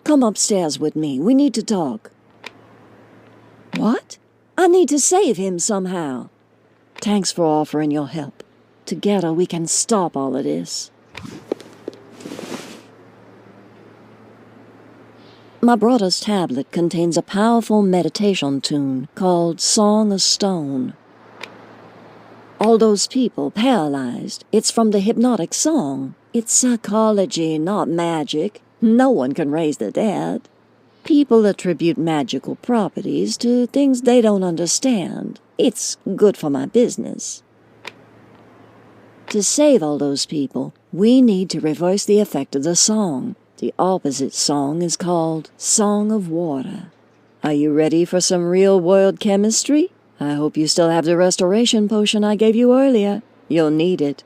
Come upstairs with me. We need to talk. What? I need to save him somehow. Thanks for offering your help. Together we can stop all of this. My brother's tablet contains a powerful meditation tune called Song of Stone. All those people paralyzed, it's from the hypnotic song. It's psychology, not magic. No one can raise the dead. People attribute magical properties to things they don't understand. It's good for my business. To save all those people, we need to reverse the effect of the song. The opposite song is called Song of Water. Are you ready for some real-world chemistry? I hope you still have the restoration potion I gave you earlier. You'll need it.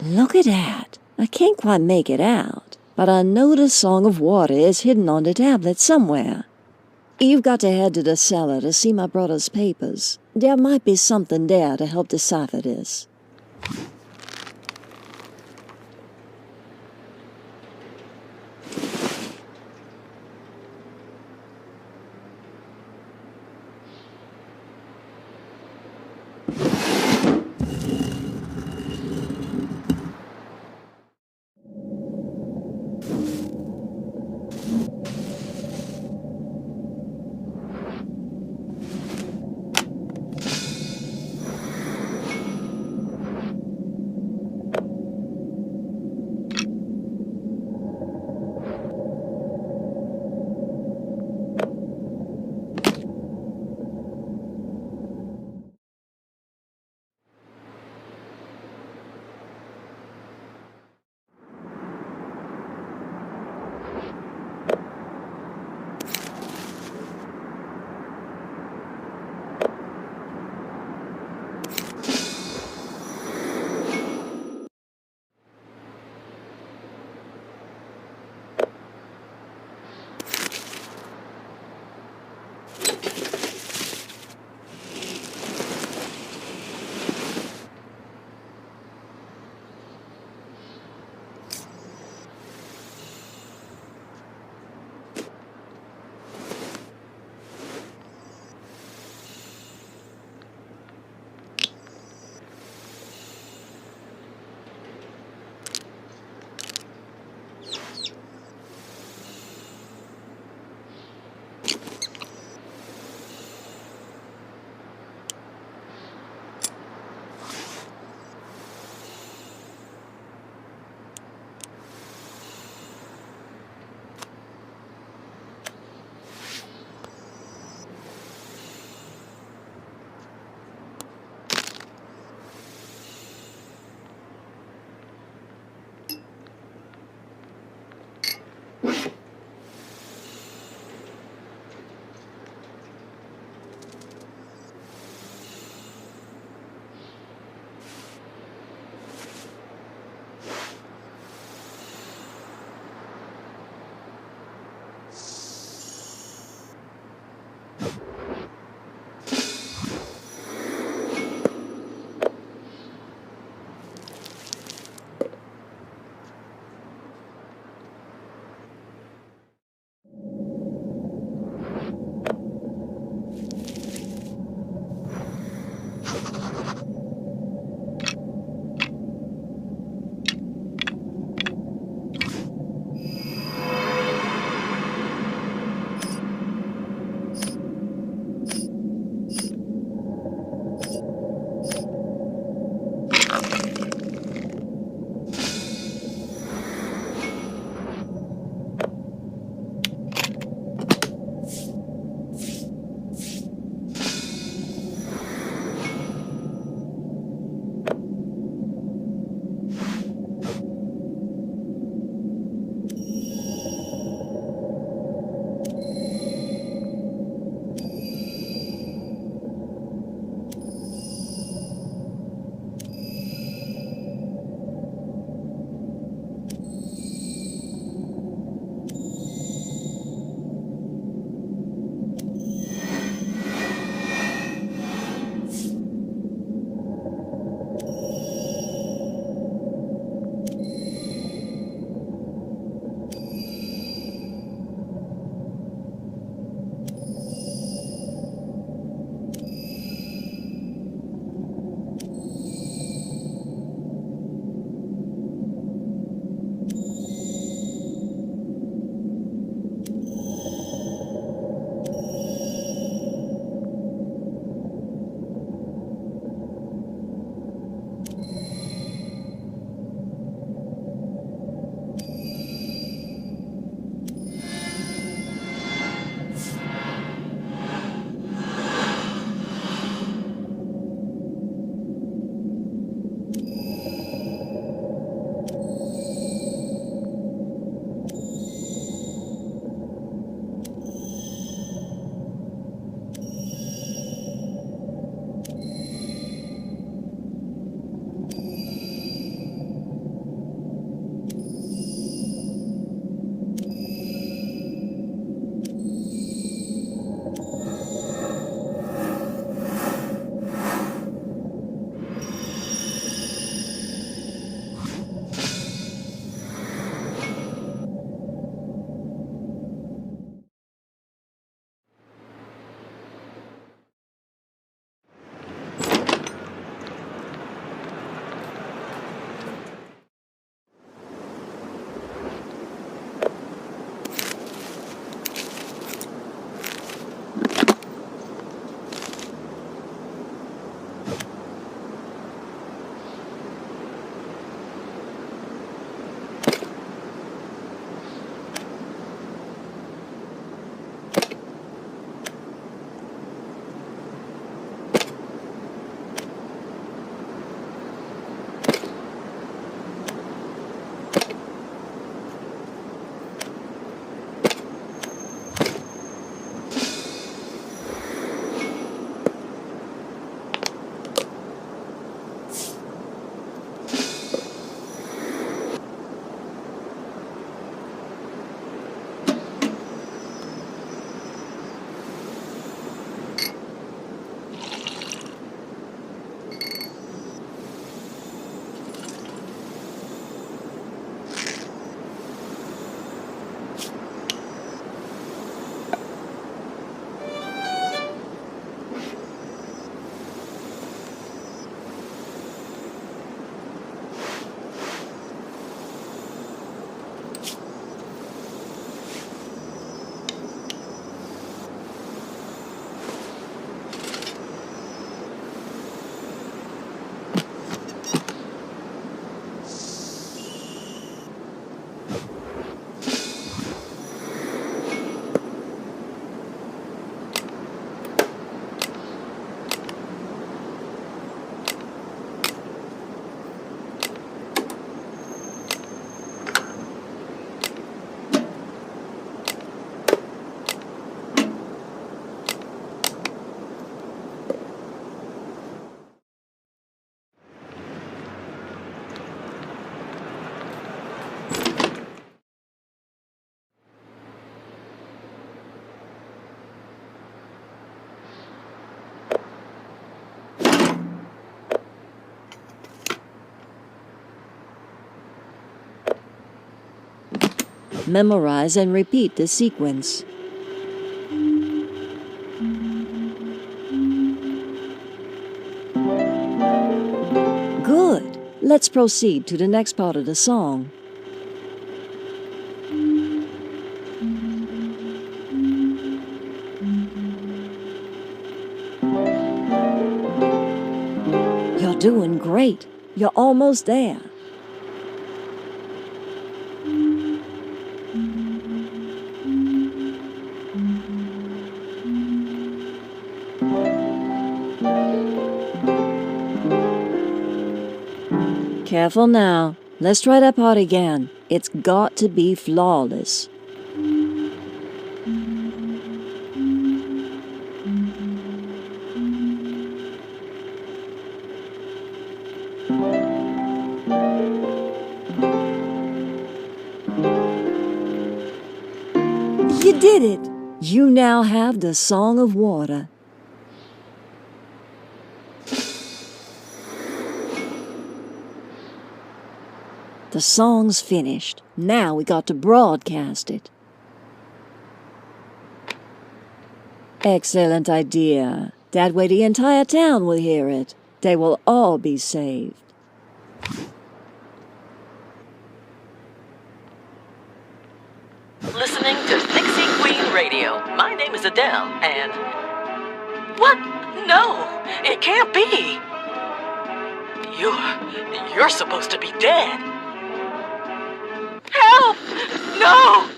Look at that. I can't quite make it out, but I know the Song of Water is hidden on the tablet somewhere. You've got to head to the cellar to see my brother's papers. There might be something there to help decipher this. Memorize and repeat the sequence. Good. Let's proceed to the next part of the song. You're doing great. You're almost there. Careful now. Let's try that part again. It's got to be flawless. You did it! You now have the Song of Water. The song's finished. Now we got to broadcast it. Excellent idea. That way the entire town will hear it. They will all be saved. Listening to Dixie Queen Radio. My name is Adele, and... What? No, it can't be. You're supposed to be dead. Help! No!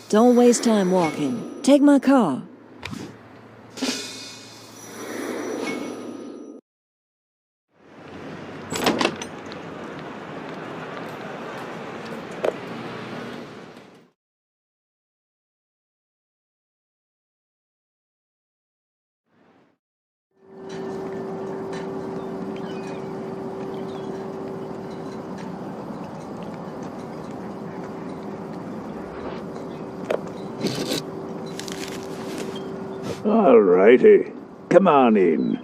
Don't waste time walking. Take my car. All righty. Come on in.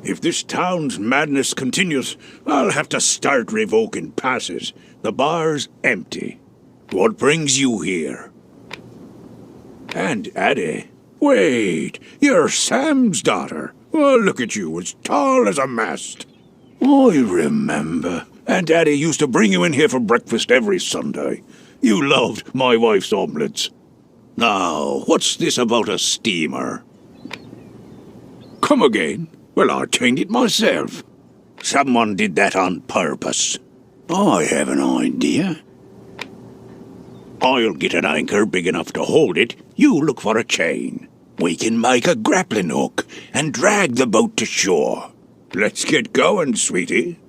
If this town's madness continues, I'll have to start revoking passes. The bar's empty. What brings you here? And Addie. Wait, you're Sam's daughter. Oh, look at you, as tall as a mast. I remember. Aunt Addie used to bring you in here for breakfast every Sunday. You loved my wife's omelettes. Now, what's this about a steamer? Come again? Well, I changed it myself. Someone did that on purpose. I have an idea. I'll get an anchor big enough to hold it. You look for a chain. We can make a grappling hook and drag the boat to shore. Let's get going, sweetie.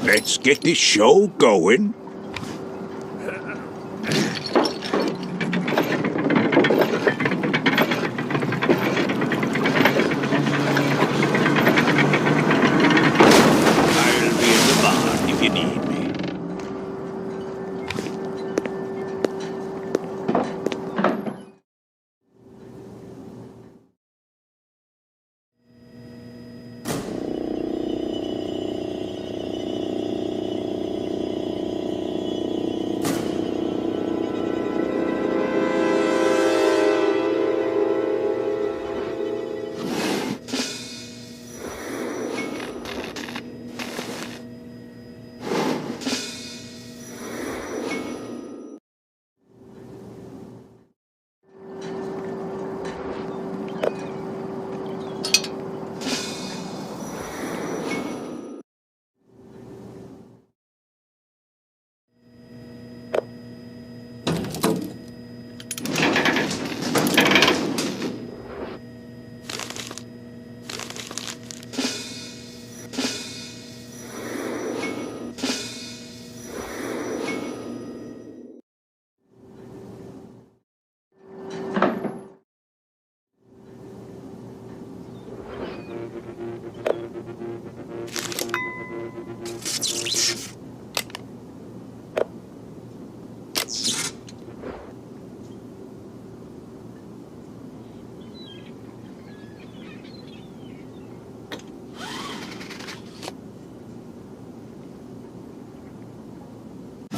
Let's get this show going.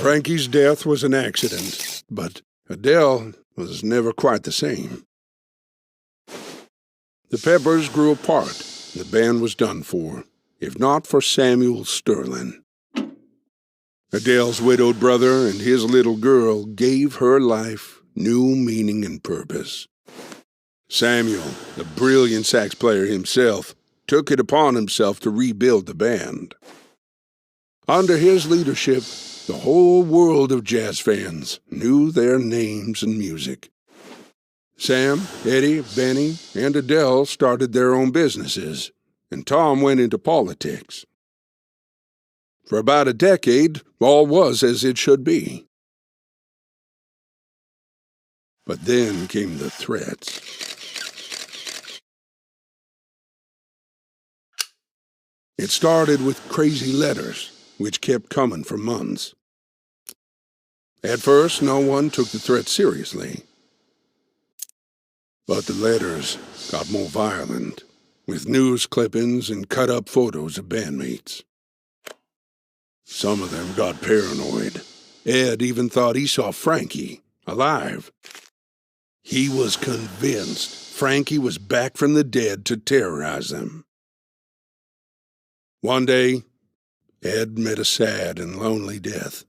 Frankie's death was an accident, but Adele was never quite the same. The Peppers grew apart. The band was done for, if not for Samuel Sterling. Adele's widowed brother and his little girl gave her life new meaning and purpose. Samuel, the brilliant sax player himself, took it upon himself to rebuild the band. Under his leadership, the whole world of jazz fans knew their names and music. Sam, Eddie, Benny, and Adele started their own businesses, and Tom went into politics. For about a decade, all was as it should be. But then came the threats. It started with crazy letters, which kept coming for months. At first, no one took the threat seriously. But the letters got more violent, with news clippings and cut-up photos of bandmates. Some of them got paranoid. Ed even thought he saw Frankie, alive. He was convinced Frankie was back from the dead to terrorize them. One day, Ed met a sad and lonely death,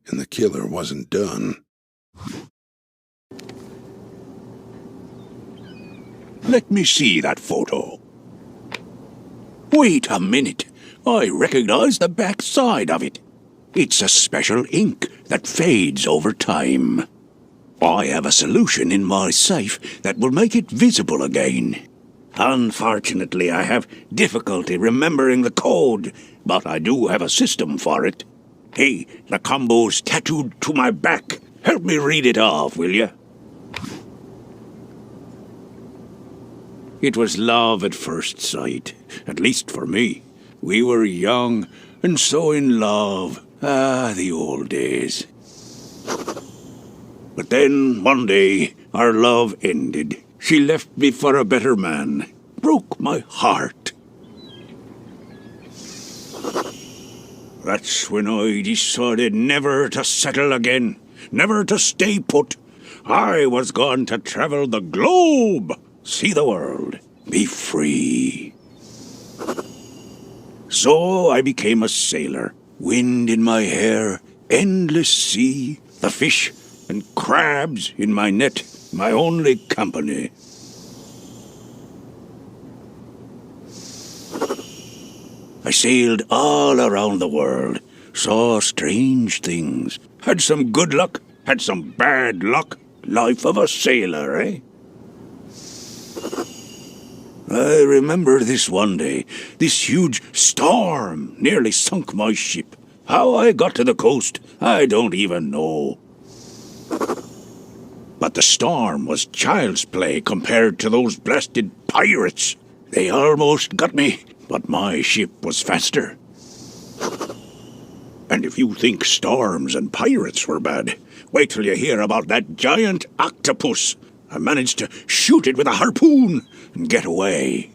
and the killer wasn't done. Let me see that photo. Wait a minute. I recognize the back side of it. It's a special ink that fades over time. I have a solution in my safe that will make it visible again. Unfortunately, I have difficulty remembering the code, but I do have a system for it. Hey, the combo's tattooed to my back. Help me read it off, will you? It was love at first sight, at least for me. We were young and so in love. Ah, the old days. But then, one day, our love ended. She left me for a better man. Broke my heart. That's when I decided never to settle again. Never to stay put. I was going to travel the globe. See the world. Be free. So I became a sailor. Wind in my hair, endless sea, the fish and crabs in my net, my only company. I sailed all around the world, saw strange things, had some good luck, had some bad luck. Life of a sailor, eh? I remember this one day. This huge storm nearly sunk my ship. How I got to the coast, I don't even know. But the storm was child's play compared to those blasted pirates. They almost got me, but my ship was faster. And if you think storms and pirates were bad, wait till you hear about that giant octopus. I managed to shoot it with a harpoon and get away.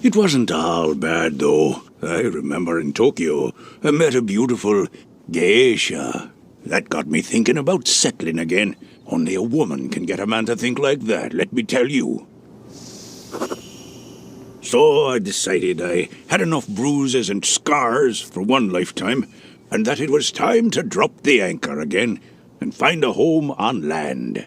It wasn't all bad, though. I remember in Tokyo, I met a beautiful geisha. That got me thinking about settling again. Only a woman can get a man to think like that, let me tell you. So I decided I had enough bruises and scars for one lifetime, and that it was time to drop the anchor again and find a home on land.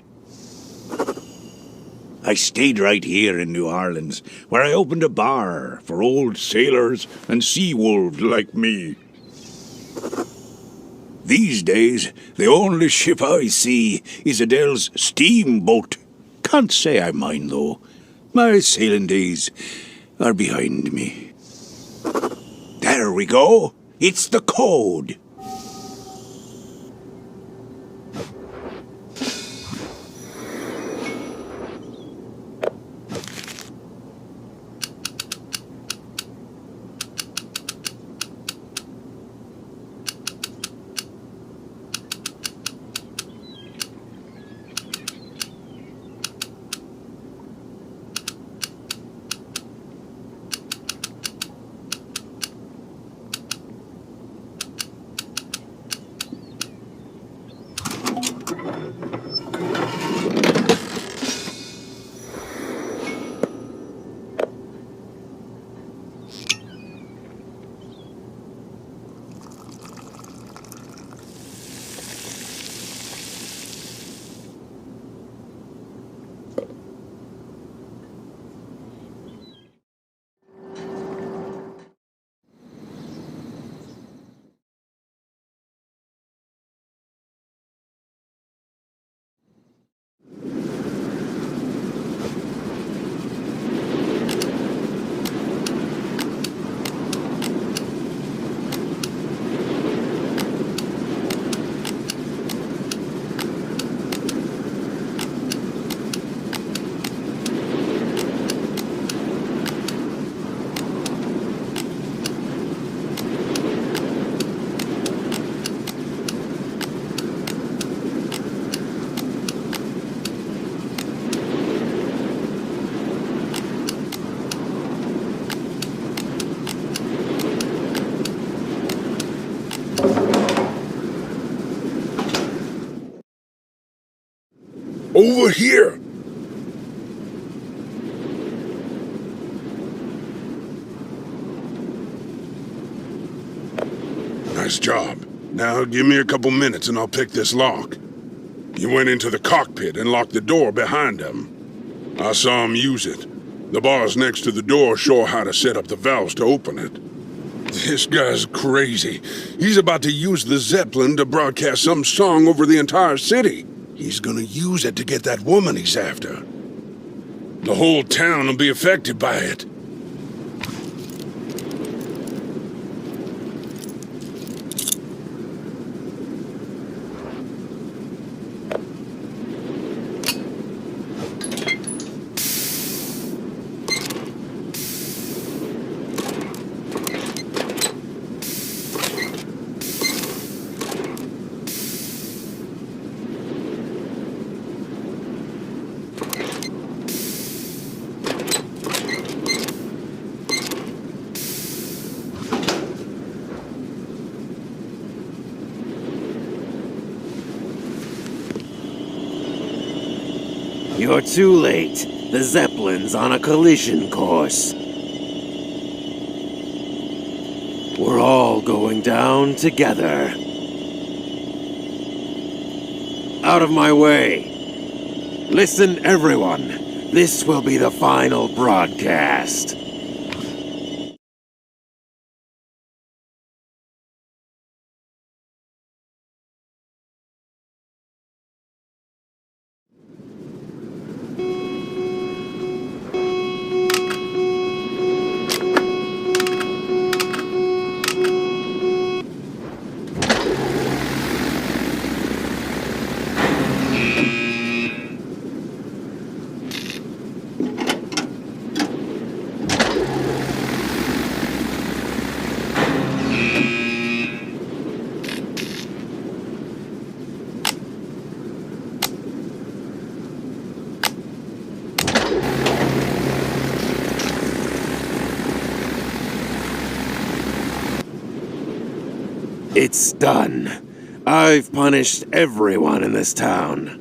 I stayed right here in New Orleans, where I opened a bar for old sailors and sea wolves like me. These days, the only ship I see is Adele's steamboat. Can't say I mind, though. My sailing days are behind me. There we go. It's the code. here! Nice job. Now give me a couple minutes and I'll pick this lock. He went into the cockpit and locked the door behind him. I saw him use it. The bars next to the door show how to set up the valves to open it. This guy's crazy. He's about to use the Zeppelin to broadcast some song over the entire city. He's gonna use it to get that woman he's after. The whole town will be affected by it. You're too late. The Zeppelin's on a collision course. We're all going down together. Out of my way. Listen, everyone. This will be the final broadcast. It's done. I've punished everyone in this town.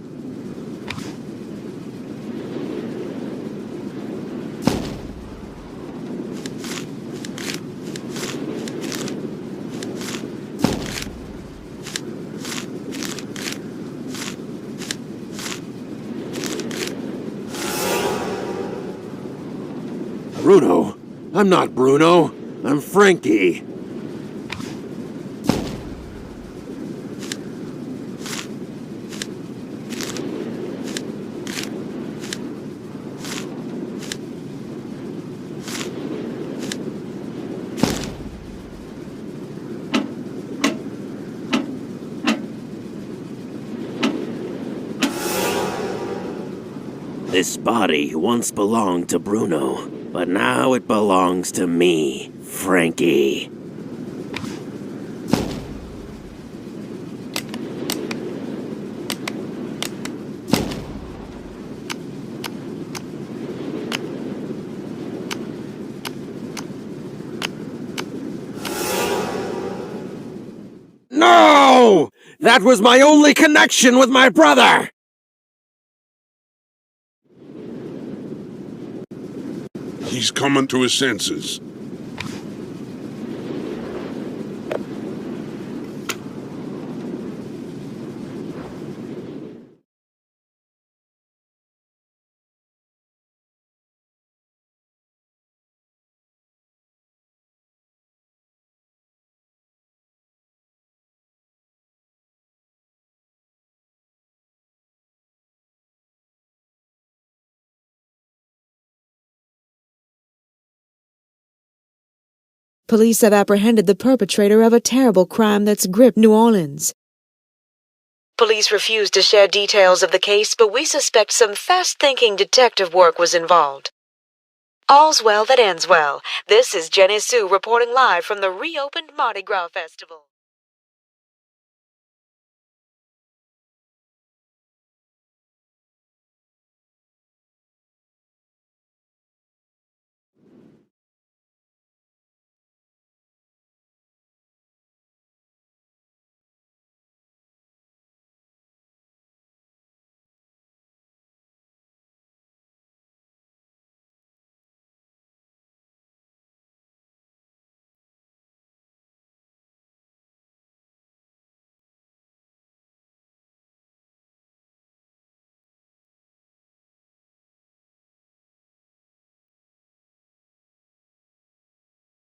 Bruno? I'm not Bruno. I'm Frankie. This body once belonged to Bruno, but now it belongs to me, Frankie. No! That was my only connection with my brother! He's coming to his senses. Police have apprehended the perpetrator of a terrible crime that's gripped New Orleans. Police refuse to share details of the case, but we suspect some fast-thinking detective work was involved. All's well that ends well. This is Jenny Sue reporting live from the reopened Mardi Gras Festival.